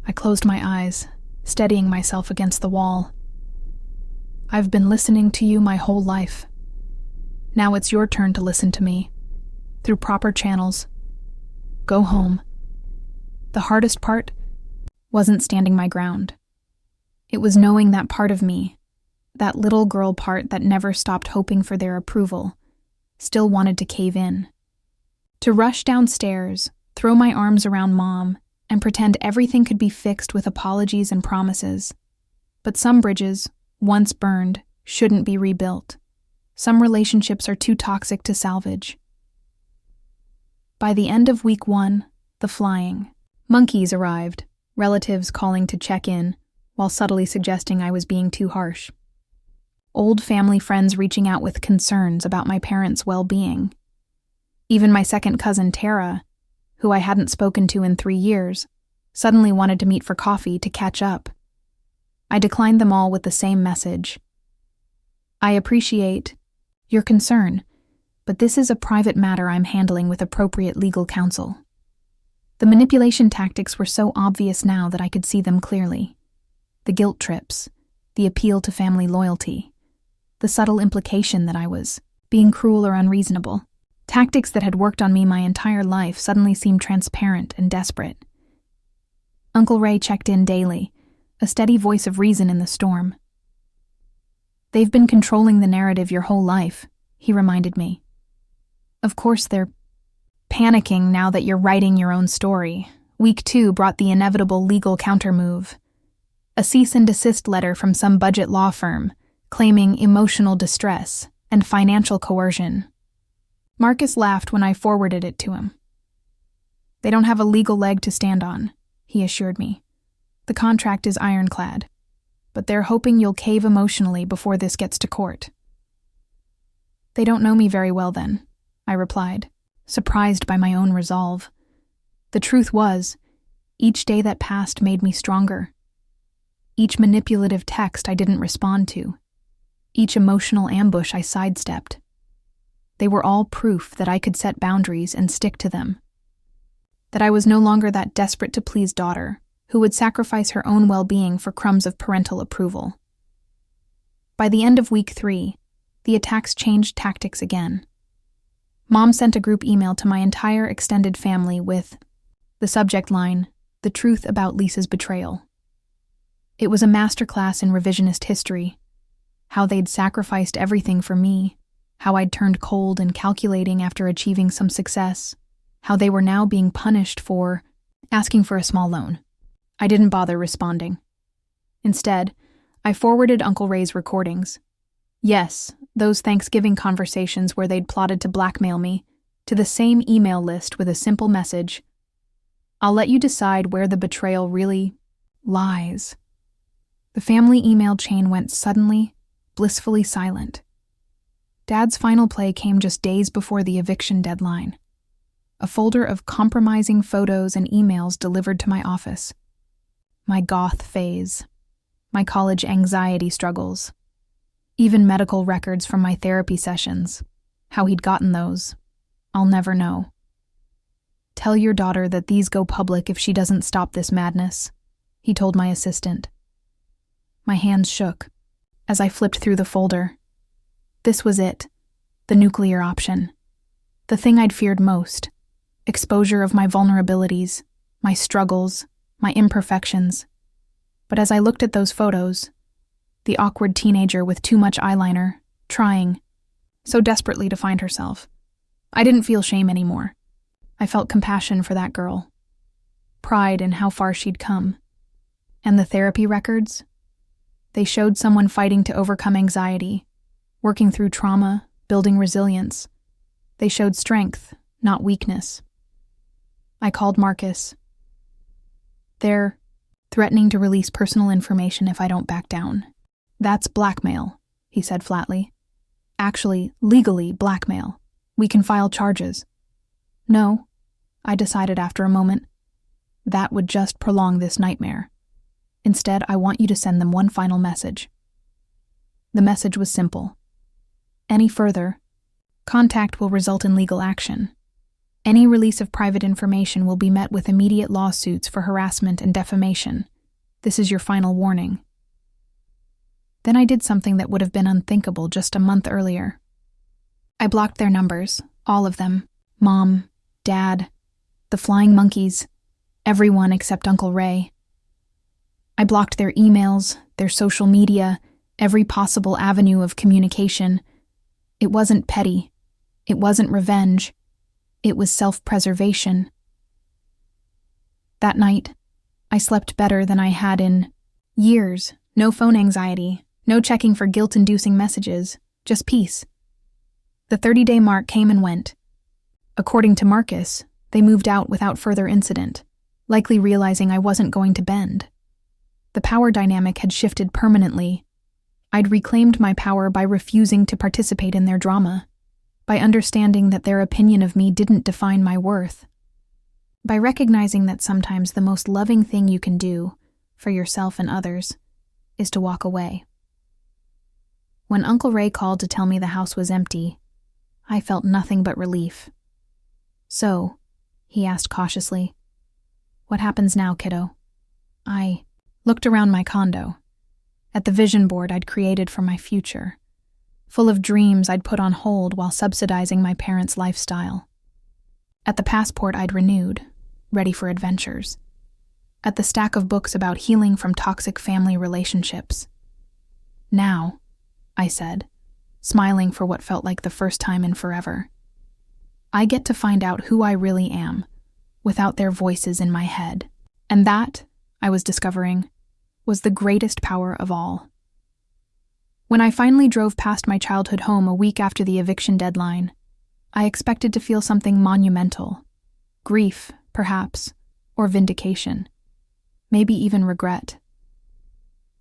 I closed my eyes, steadying myself against the wall. "I've been listening to you my whole life. Now it's your turn to listen to me, through proper channels. Go home." The hardest part wasn't standing my ground. It was knowing that part of me, that little girl part that never stopped hoping for their approval, still wanted to cave in. To rush downstairs, throw my arms around Mom, and pretend everything could be fixed with apologies and promises. But some bridges, once burned, shouldn't be rebuilt. Some relationships are too toxic to salvage. By the end of week 1, the flying monkeys arrived, relatives calling to check in, while subtly suggesting I was being too harsh. Old family friends reaching out with concerns about my parents' well-being. Even my second cousin, Tara, who I hadn't spoken to in 3 years, suddenly wanted to meet for coffee to catch up. I declined them all with the same message. "I appreciate your concern, but this is a private matter I'm handling with appropriate legal counsel." The manipulation tactics were so obvious now that I could see them clearly. The guilt trips, the appeal to family loyalty, the subtle implication that I was being cruel or unreasonable. Tactics that had worked on me my entire life suddenly seemed transparent and desperate. Uncle Ray checked in daily, a steady voice of reason in the storm. "They've been controlling the narrative your whole life," he reminded me. "Of course they're panicking now that you're writing your own story." Week 2 brought the inevitable legal countermove. A cease and desist letter from some budget law firm, claiming emotional distress and financial coercion. Marcus laughed when I forwarded it to him. "They don't have a legal leg to stand on," he assured me. "The contract is ironclad, but they're hoping you'll cave emotionally before this gets to court." "They don't know me very well then," I replied, surprised by my own resolve. The truth was, each day that passed made me stronger. Each manipulative text I didn't respond to, each emotional ambush I sidestepped. They were all proof that I could set boundaries and stick to them. That I was no longer that desperate-to-please daughter who would sacrifice her own well-being for crumbs of parental approval. By the end of week 3, the attacks changed tactics again. Mom sent a group email to my entire extended family with the subject line, "The truth about Lisa's betrayal." It was a masterclass in revisionist history, how they'd sacrificed everything for me, how I'd turned cold and calculating after achieving some success, how they were now being punished for asking for a small loan. I didn't bother responding. Instead, I forwarded Uncle Ray's recordings. Yes, those Thanksgiving conversations where they'd plotted to blackmail me, to the same email list with a simple message. "I'll let you decide where the betrayal really lies." The family email chain went suddenly, blissfully silent. Dad's final play came just days before the eviction deadline. A folder of compromising photos and emails delivered to my office. My goth phase, my college anxiety struggles, even medical records from my therapy sessions. How he'd gotten those, I'll never know. "Tell your daughter that these go public if she doesn't stop this madness," he told my assistant. My hands shook as I flipped through the folder. This was it, the nuclear option. The thing I'd feared most: exposure of my vulnerabilities, my struggles, my imperfections. But as I looked at those photos, the awkward teenager with too much eyeliner, trying so desperately to find herself, I didn't feel shame anymore. I felt compassion for that girl, pride in how far she'd come. And the therapy records? They showed someone fighting to overcome anxiety, working through trauma, building resilience. They showed strength, not weakness. I called Marcus. They're threatening to release personal information if I don't back down. That's blackmail, he said flatly. Actually, legally blackmail. We can file charges. No, I decided after a moment. That would just prolong this nightmare. Instead, I want you to send them one final message. The message was simple. Any further contact will result in legal action. Any release of private information will be met with immediate lawsuits for harassment and defamation. This is your final warning. Then I did something that would have been unthinkable just a month earlier. I blocked their numbers, all of them. Mom, Dad, the flying monkeys, everyone except Uncle Ray. I blocked their emails, their social media, every possible avenue of communication. It wasn't petty. It wasn't revenge. It was self-preservation. That night, I slept better than I had in years. No phone anxiety, no checking for guilt-inducing messages, just peace. The 30-day mark came and went. According to Marcus, they moved out without further incident, likely realizing I wasn't going to bend. The power dynamic had shifted permanently. I'd reclaimed my power by refusing to participate in their drama, by understanding that their opinion of me didn't define my worth, by recognizing that sometimes the most loving thing you can do, for yourself and others, is to walk away. When Uncle Ray called to tell me the house was empty, I felt nothing but relief. So, he asked cautiously, "What happens now, kiddo?" I looked around my condo, at the vision board I'd created for my future, full of dreams I'd put on hold while subsidizing my parents' lifestyle. At the passport I'd renewed, ready for adventures. At the stack of books about healing from toxic family relationships. Now, I said, smiling for what felt like the first time in forever, I get to find out who I really am, without their voices in my head. And that, I was discovering, was the greatest power of all. When I finally drove past my childhood home a week after the eviction deadline, I expected to feel something monumental. Grief, perhaps, or vindication. Maybe even regret.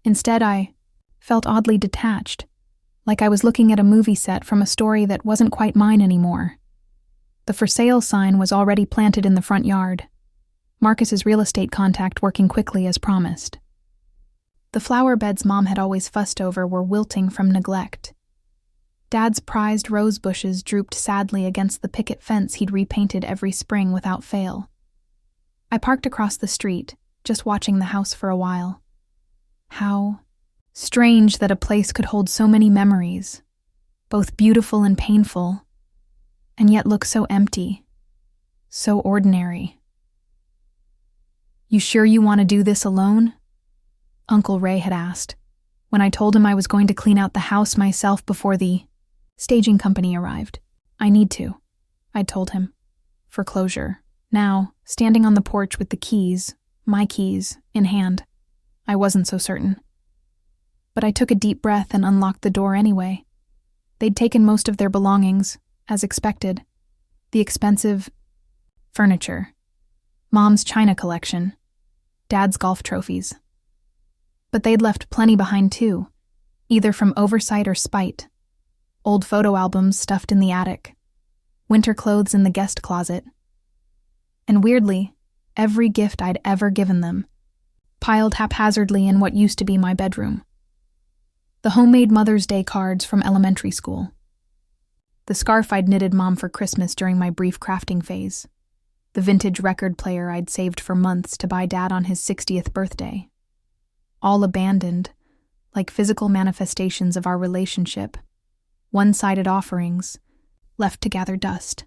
Instead, I felt oddly detached, like I was looking at a movie set from a story that wasn't quite mine anymore. The for sale sign was already planted in the front yard, Marcus's real estate contact working quickly as promised. The flower beds Mom had always fussed over were wilting from neglect. Dad's prized rose bushes drooped sadly against the picket fence he'd repainted every spring without fail. I parked across the street, just watching the house for a while. How strange that a place could hold so many memories, both beautiful and painful, and yet look so empty, so ordinary. "You sure you want to do this alone?" Uncle Ray had asked, when I told him I was going to clean out the house myself before the staging company arrived. "I need to," I'd told him, for closure. Now, standing on the porch with the keys, my keys, in hand, I wasn't so certain. But I took a deep breath and unlocked the door anyway. They'd taken most of their belongings, as expected. The expensive furniture, Mom's china collection, Dad's golf trophies. But they'd left plenty behind too, either from oversight or spite. Old photo albums stuffed in the attic, winter clothes in the guest closet. And weirdly, every gift I'd ever given them, piled haphazardly in what used to be my bedroom. The homemade Mother's Day cards from elementary school. The scarf I'd knitted Mom for Christmas during my brief crafting phase. The vintage record player I'd saved for months to buy Dad on his 60th birthday. All abandoned, like physical manifestations of our relationship. One-sided offerings, left to gather dust.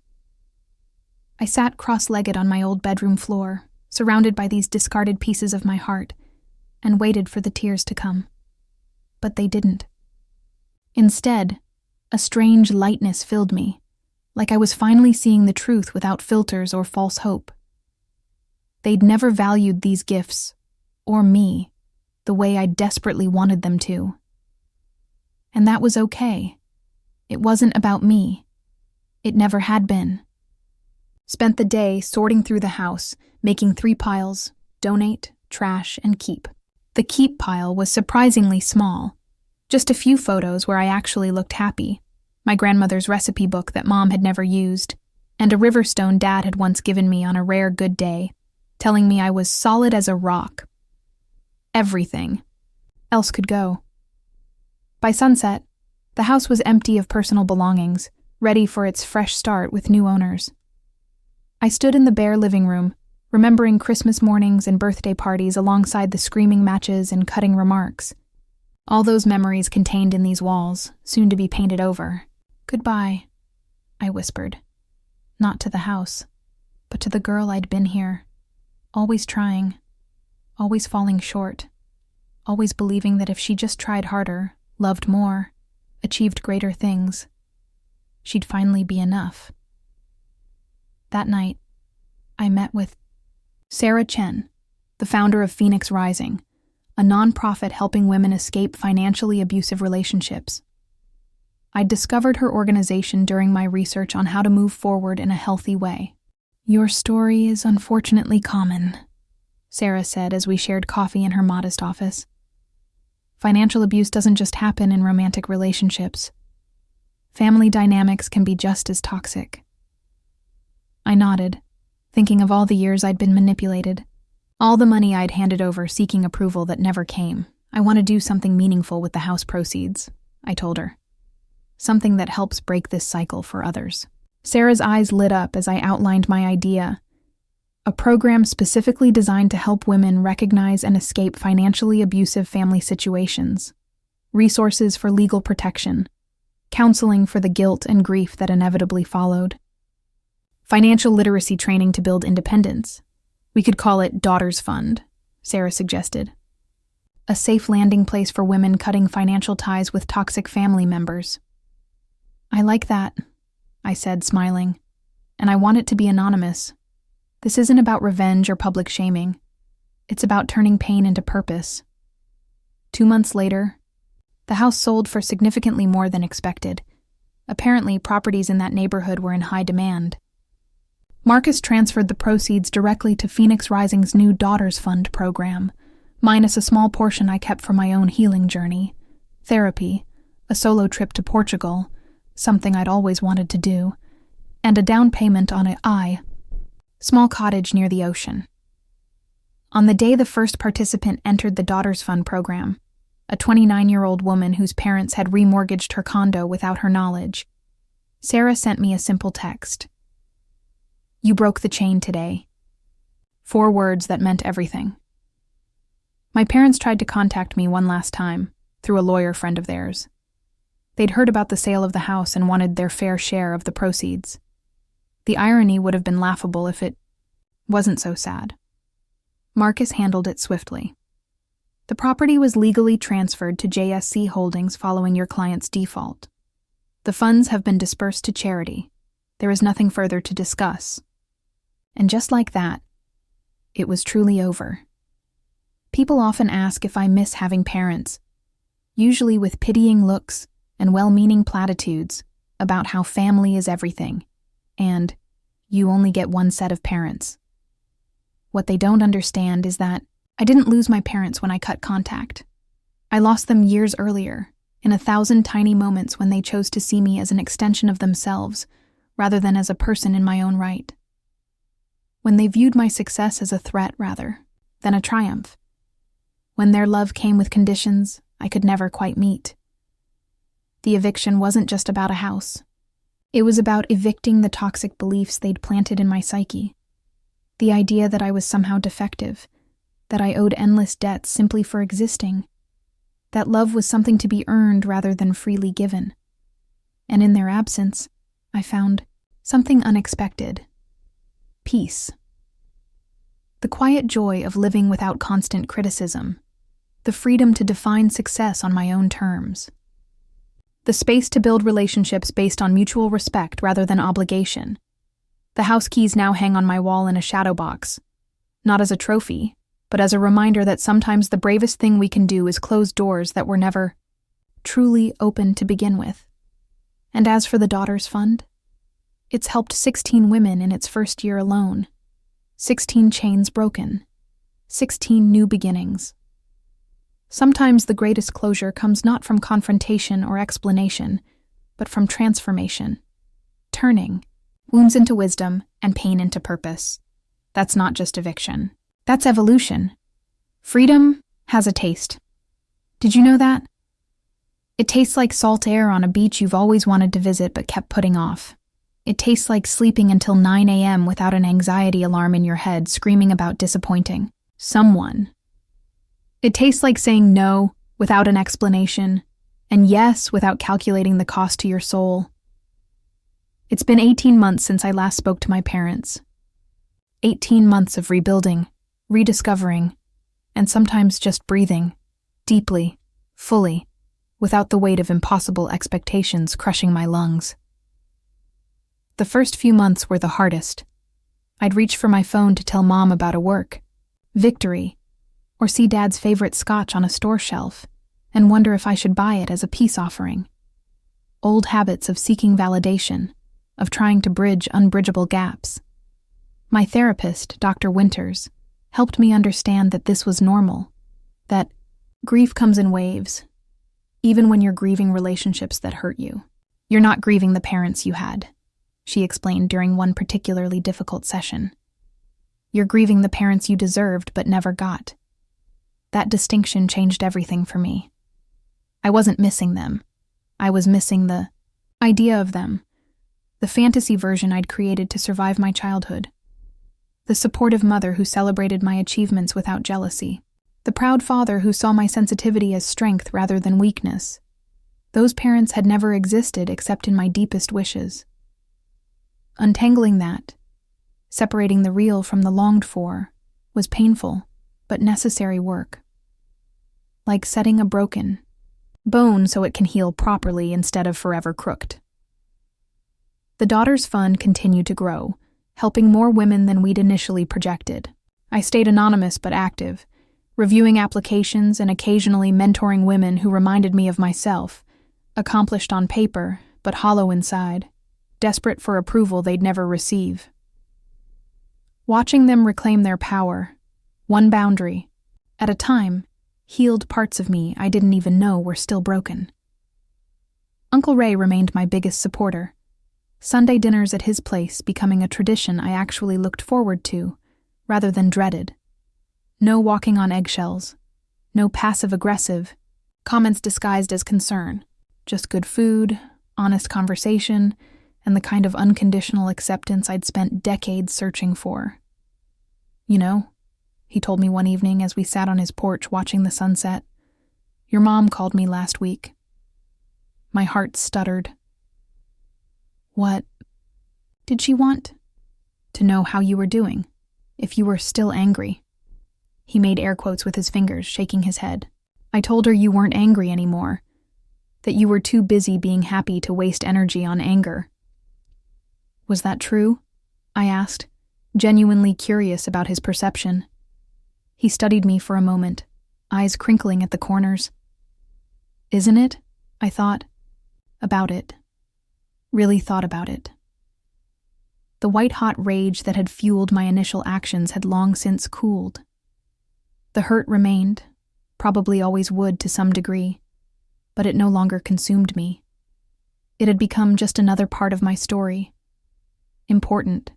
I sat cross-legged on my old bedroom floor, surrounded by these discarded pieces of my heart, and waited for the tears to come. But they didn't. Instead, a strange lightness filled me, like I was finally seeing the truth without filters or false hope. They'd never valued these gifts, or me, the way I desperately wanted them to. And that was okay. It wasn't about me. It never had been. Spent the day sorting through the house, making 3 piles: donate, trash, and keep. The keep pile was surprisingly small. Just a few photos where I actually looked happy, my grandmother's recipe book that Mom had never used, and a riverstone Dad had once given me on a rare good day, telling me I was solid as a rock. Everything else could go. By sunset, the house was empty of personal belongings, ready for its fresh start with new owners. I stood in the bare living room, remembering Christmas mornings and birthday parties alongside the screaming matches and cutting remarks. All those memories contained in these walls, soon to be painted over. "Goodbye," I whispered. Not to the house, but to the girl I'd been here, always trying, always falling short, always believing that if she just tried harder, loved more, achieved greater things, she'd finally be enough. That night, I met with Sarah Chen, the founder of Phoenix Rising, a nonprofit helping women escape financially abusive relationships. I'd discovered her organization during my research on how to move forward in a healthy way. "Your story is unfortunately common," Sarah said as we shared coffee in her modest office. "Financial abuse doesn't just happen in romantic relationships. Family dynamics can be just as toxic." I nodded, thinking of all the years I'd been manipulated, all the money I'd handed over seeking approval that never came. "I want to do something meaningful with the house proceeds," I told her. "Something that helps break this cycle for others." Sarah's eyes lit up as I outlined my idea. A program specifically designed to help women recognize and escape financially abusive family situations, resources for legal protection, counseling for the guilt and grief that inevitably followed, financial literacy training to build independence. We could call it Daughters Fund, Sarah suggested. A safe landing place for women cutting financial ties with toxic family members. "I like that," I said, smiling, "and I want it to be anonymous. This isn't about revenge or public shaming. It's about turning pain into purpose." 2 months later, the house sold for significantly more than expected. Apparently, properties in that neighborhood were in high demand. Marcus transferred the proceeds directly to Phoenix Rising's new Daughters Fund program, minus a small portion I kept for my own healing journey, therapy, a solo trip to Portugal, something I'd always wanted to do, and a down payment on a small cottage near the ocean. On the day the first participant entered the Daughters Fund program, a 29-year-old woman whose parents had remortgaged her condo without her knowledge, Sarah sent me a simple text. "You broke the chain today." 4 words that meant everything. My parents tried to contact me one last time, through a lawyer friend of theirs. They'd heard about the sale of the house and wanted their fair share of the proceeds. The irony would have been laughable if it wasn't so sad. Marcus handled it swiftly. "The property was legally transferred to JSC Holdings following your client's default. The funds have been dispersed to charity. There is nothing further to discuss." And just like that, it was truly over. People often ask if I miss having parents, usually with pitying looks and well-meaning platitudes about how family is everything, and you only get one set of parents. What they don't understand is that I didn't lose my parents when I cut contact. I lost them years earlier, in 1,000 tiny moments when they chose to see me as an extension of themselves, rather than as a person in my own right. When they viewed my success as a threat rather than a triumph. When their love came with conditions I could never quite meet. The eviction wasn't just about a house. It was about evicting the toxic beliefs they'd planted in my psyche. The idea that I was somehow defective, that I owed endless debts simply for existing, that love was something to be earned rather than freely given. And in their absence, I found something unexpected. peace. The quiet joy of living without constant criticism. The freedom to define success on my own terms. The space to build relationships based on mutual respect rather than obligation. The house keys now hang on my wall in a shadow box, not as a trophy, but as a reminder that sometimes the bravest thing we can do is close doors that were never truly open to begin with. And as for the Daughters Fund, it's helped 16 women in its first year alone. 16 chains broken. 16 new beginnings. Sometimes the greatest closure comes not from confrontation or explanation, but from transformation. Turning wounds into wisdom and pain into purpose. That's not just eviction. That's evolution. Freedom has a taste. Did you know that? It tastes like salt air on a beach you've always wanted to visit but kept putting off. It tastes like sleeping until 9 a.m. without an anxiety alarm in your head screaming about disappointing someone. It tastes like saying no without an explanation, and yes without calculating the cost to your soul. It's been 18 months since I last spoke to my parents. 18 months of rebuilding, rediscovering, and sometimes just breathing, deeply, fully, without the weight of impossible expectations crushing my lungs. The first few months were the hardest. I'd reach for my phone to tell Mom about a work, victory, or see Dad's favorite scotch on a store shelf and wonder if I should buy it as a peace offering. Old habits of seeking validation, of trying to bridge unbridgeable gaps. My therapist, Dr. Winters, helped me understand that this was normal, that grief comes in waves, even when you're grieving relationships that hurt you. You're not grieving the parents you had, she explained during one particularly difficult session. You're grieving the parents you deserved but never got. That distinction changed everything for me. I wasn't missing them. I was missing the idea of them, the fantasy version I'd created to survive my childhood. The supportive mother who celebrated my achievements without jealousy. The proud father who saw my sensitivity as strength rather than weakness. Those parents had never existed except in my deepest wishes. Untangling that, separating the real from the longed for, was painful, but necessary work. Like setting a broken bone so it can heal properly instead of forever crooked. The Daughters Fund continued to grow, helping more women than we'd initially projected. I stayed anonymous but active, reviewing applications and occasionally mentoring women who reminded me of myself, accomplished on paper but hollow inside, desperate for approval they'd never receive. Watching them reclaim their power, one boundary at a time, healed parts of me I didn't even know were still broken. Uncle Ray remained my biggest supporter. Sunday dinners at his place becoming a tradition I actually looked forward to, rather than dreaded. No walking on eggshells, no passive-aggressive, comments disguised as concern, just good food, honest conversation, and the kind of unconditional acceptance I'd spent decades searching for. You know, he told me one evening as we sat on his porch watching the sunset, your mom called me last week. My heart stuttered. What did she want? To know how you were doing, if you were still angry. He made air quotes with his fingers, shaking his head. I told her you weren't angry anymore, that you were too busy being happy to waste energy on anger. Was that true? I asked, genuinely curious about his perception. He studied me for a moment, eyes crinkling at the corners. Isn't it? I thought. About it. Really thought about it. The white-hot rage that had fueled my initial actions had long since cooled. The hurt remained, probably always would to some degree, but it no longer consumed me. It had become just another part of my story. Important,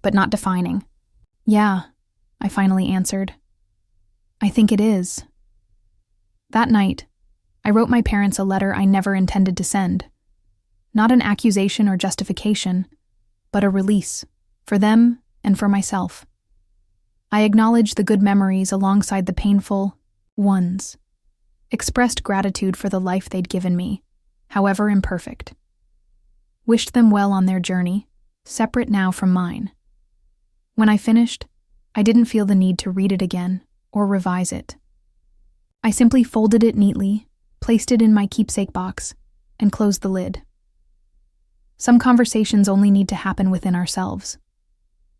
but not defining. Yeah, I finally answered. I think it is. That night, I wrote my parents a letter I never intended to send. Not an accusation or justification, but a release, for them and for myself. I acknowledged the good memories alongside the painful ones, expressed gratitude for the life they'd given me, however imperfect. Wished them well on their journey, separate now from mine. When I finished, I didn't feel the need to read it again or revise it. I simply folded it neatly, placed it in my keepsake box, and closed the lid. Some conversations only need to happen within ourselves.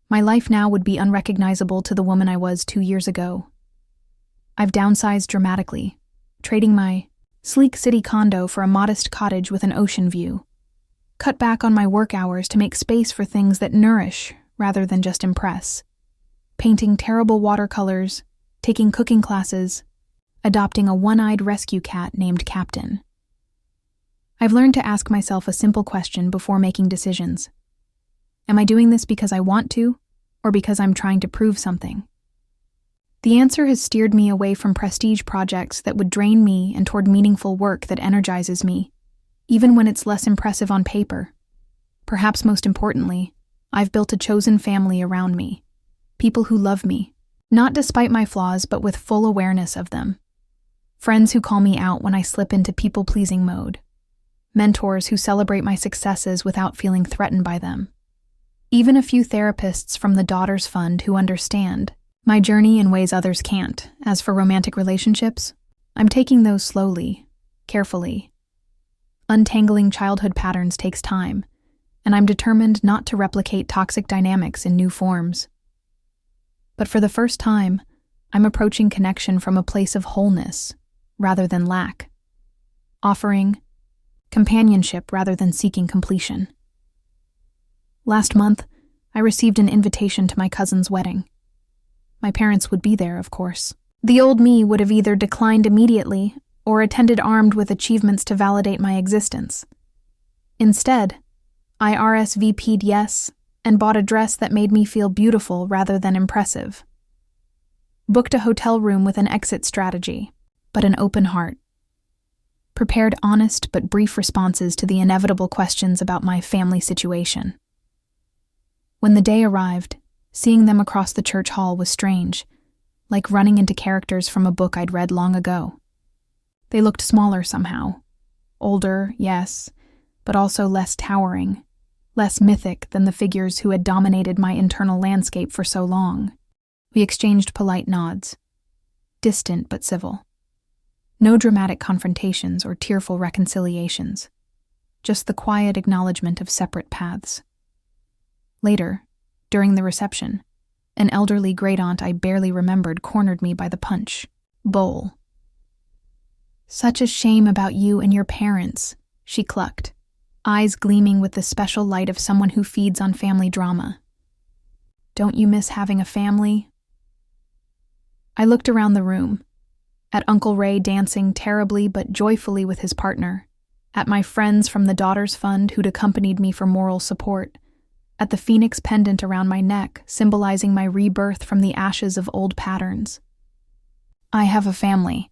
My life now would be unrecognizable to the woman I was 2 years ago. I've downsized dramatically, trading my sleek city condo for a modest cottage with an ocean view. Cut back on my work hours to make space for things that nourish rather than just impress. Painting terrible watercolors, taking cooking classes, adopting a one-eyed rescue cat named Captain. I've learned to ask myself a simple question before making decisions. Am I doing this because I want to, or because I'm trying to prove something? The answer has steered me away from prestige projects that would drain me and toward meaningful work that energizes me, even when it's less impressive on paper. Perhaps most importantly, I've built a chosen family around me, people who love me, not despite my flaws but with full awareness of them. Friends who call me out when I slip into people-pleasing mode. Mentors who celebrate my successes without feeling threatened by them. Even a few therapists from the Daughters Fund who understand my journey in ways others can't. As for romantic relationships, I'm taking those slowly, carefully. Untangling childhood patterns takes time, and I'm determined not to replicate toxic dynamics in new forms. But for the first time, I'm approaching connection from a place of wholeness rather than lack, offering companionship rather than seeking completion. Last month, I received an invitation to my cousin's wedding. My parents would be there, of course. The old me would have either declined immediately or attended armed with achievements to validate my existence. Instead, I RSVP'd yes and bought a dress that made me feel beautiful rather than impressive. Booked a hotel room with an exit strategy, but an open heart. Prepared honest but brief responses to the inevitable questions about my family situation. When the day arrived, seeing them across the church hall was strange, like running into characters from a book I'd read long ago. They looked smaller somehow. Older, yes, but also less towering, less mythic than the figures who had dominated my internal landscape for so long. We exchanged polite nods, distant but civil. No dramatic confrontations or tearful reconciliations, just the quiet acknowledgement of separate paths. Later, during the reception, an elderly great-aunt I barely remembered cornered me by the punch bowl. "Such a shame about you and your parents," she clucked, eyes gleaming with the special light of someone who feeds on family drama. "Don't you miss having a family?" I looked around the room, at Uncle Ray dancing terribly but joyfully with his partner, at my friends from the Daughters Fund who'd accompanied me for moral support, at the phoenix pendant around my neck symbolizing my rebirth from the ashes of old patterns. "I have a family,"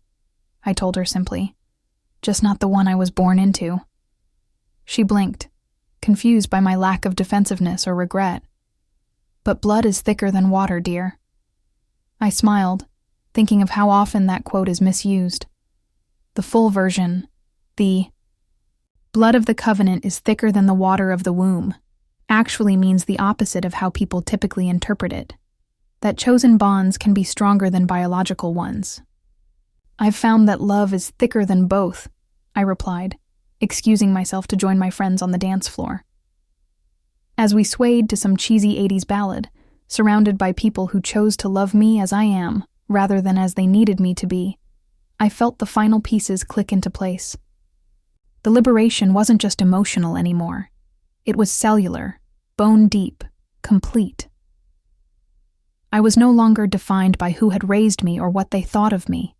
I told her simply, "just not the one I was born into." She blinked, confused by my lack of defensiveness or regret. "But blood is thicker than water, dear." I smiled, thinking of how often that quote is misused. The full version, the blood of the covenant is thicker than the water of the womb, actually means the opposite of how people typically interpret it, that chosen bonds can be stronger than biological ones. "I've found that love is thicker than both," I replied, excusing myself to join my friends on the dance floor. As we swayed to some cheesy 80s ballad, surrounded by people who chose to love me as I am, rather than as they needed me to be, I felt the final pieces click into place. The liberation wasn't just emotional anymore. It was cellular, bone deep, complete. I was no longer defined by who had raised me or what they thought of me.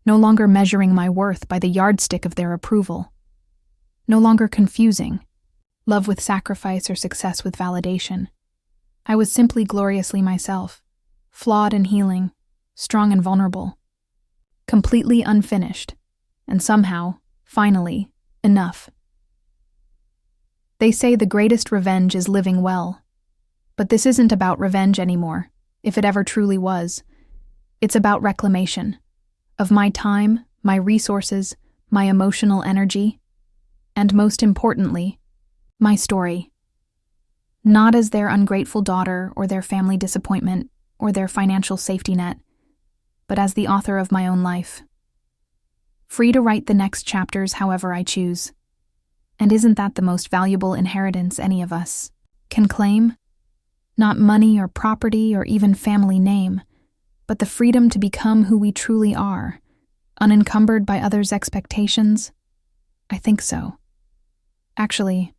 No longer measuring my worth by the yardstick of their approval. No longer confusing love with sacrifice or success with validation. I was simply gloriously myself, flawed and healing, strong and vulnerable, completely unfinished, and somehow, finally, enough. They say the greatest revenge is living well. But this isn't about revenge anymore, if it ever truly was. It's about reclamation. Of my time, my resources, my emotional energy, and most importantly, my story. not as their ungrateful daughter or their family disappointment or their financial safety net, but as the author of my own life. Free to write the next chapters however I choose. And isn't that the most valuable inheritance any of us can claim? Not money or property or even family name, but the freedom to become who we truly are, unencumbered by others' expectations? I think so. Actually,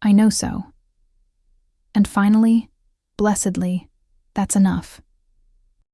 I know so. And finally, blessedly, that's enough.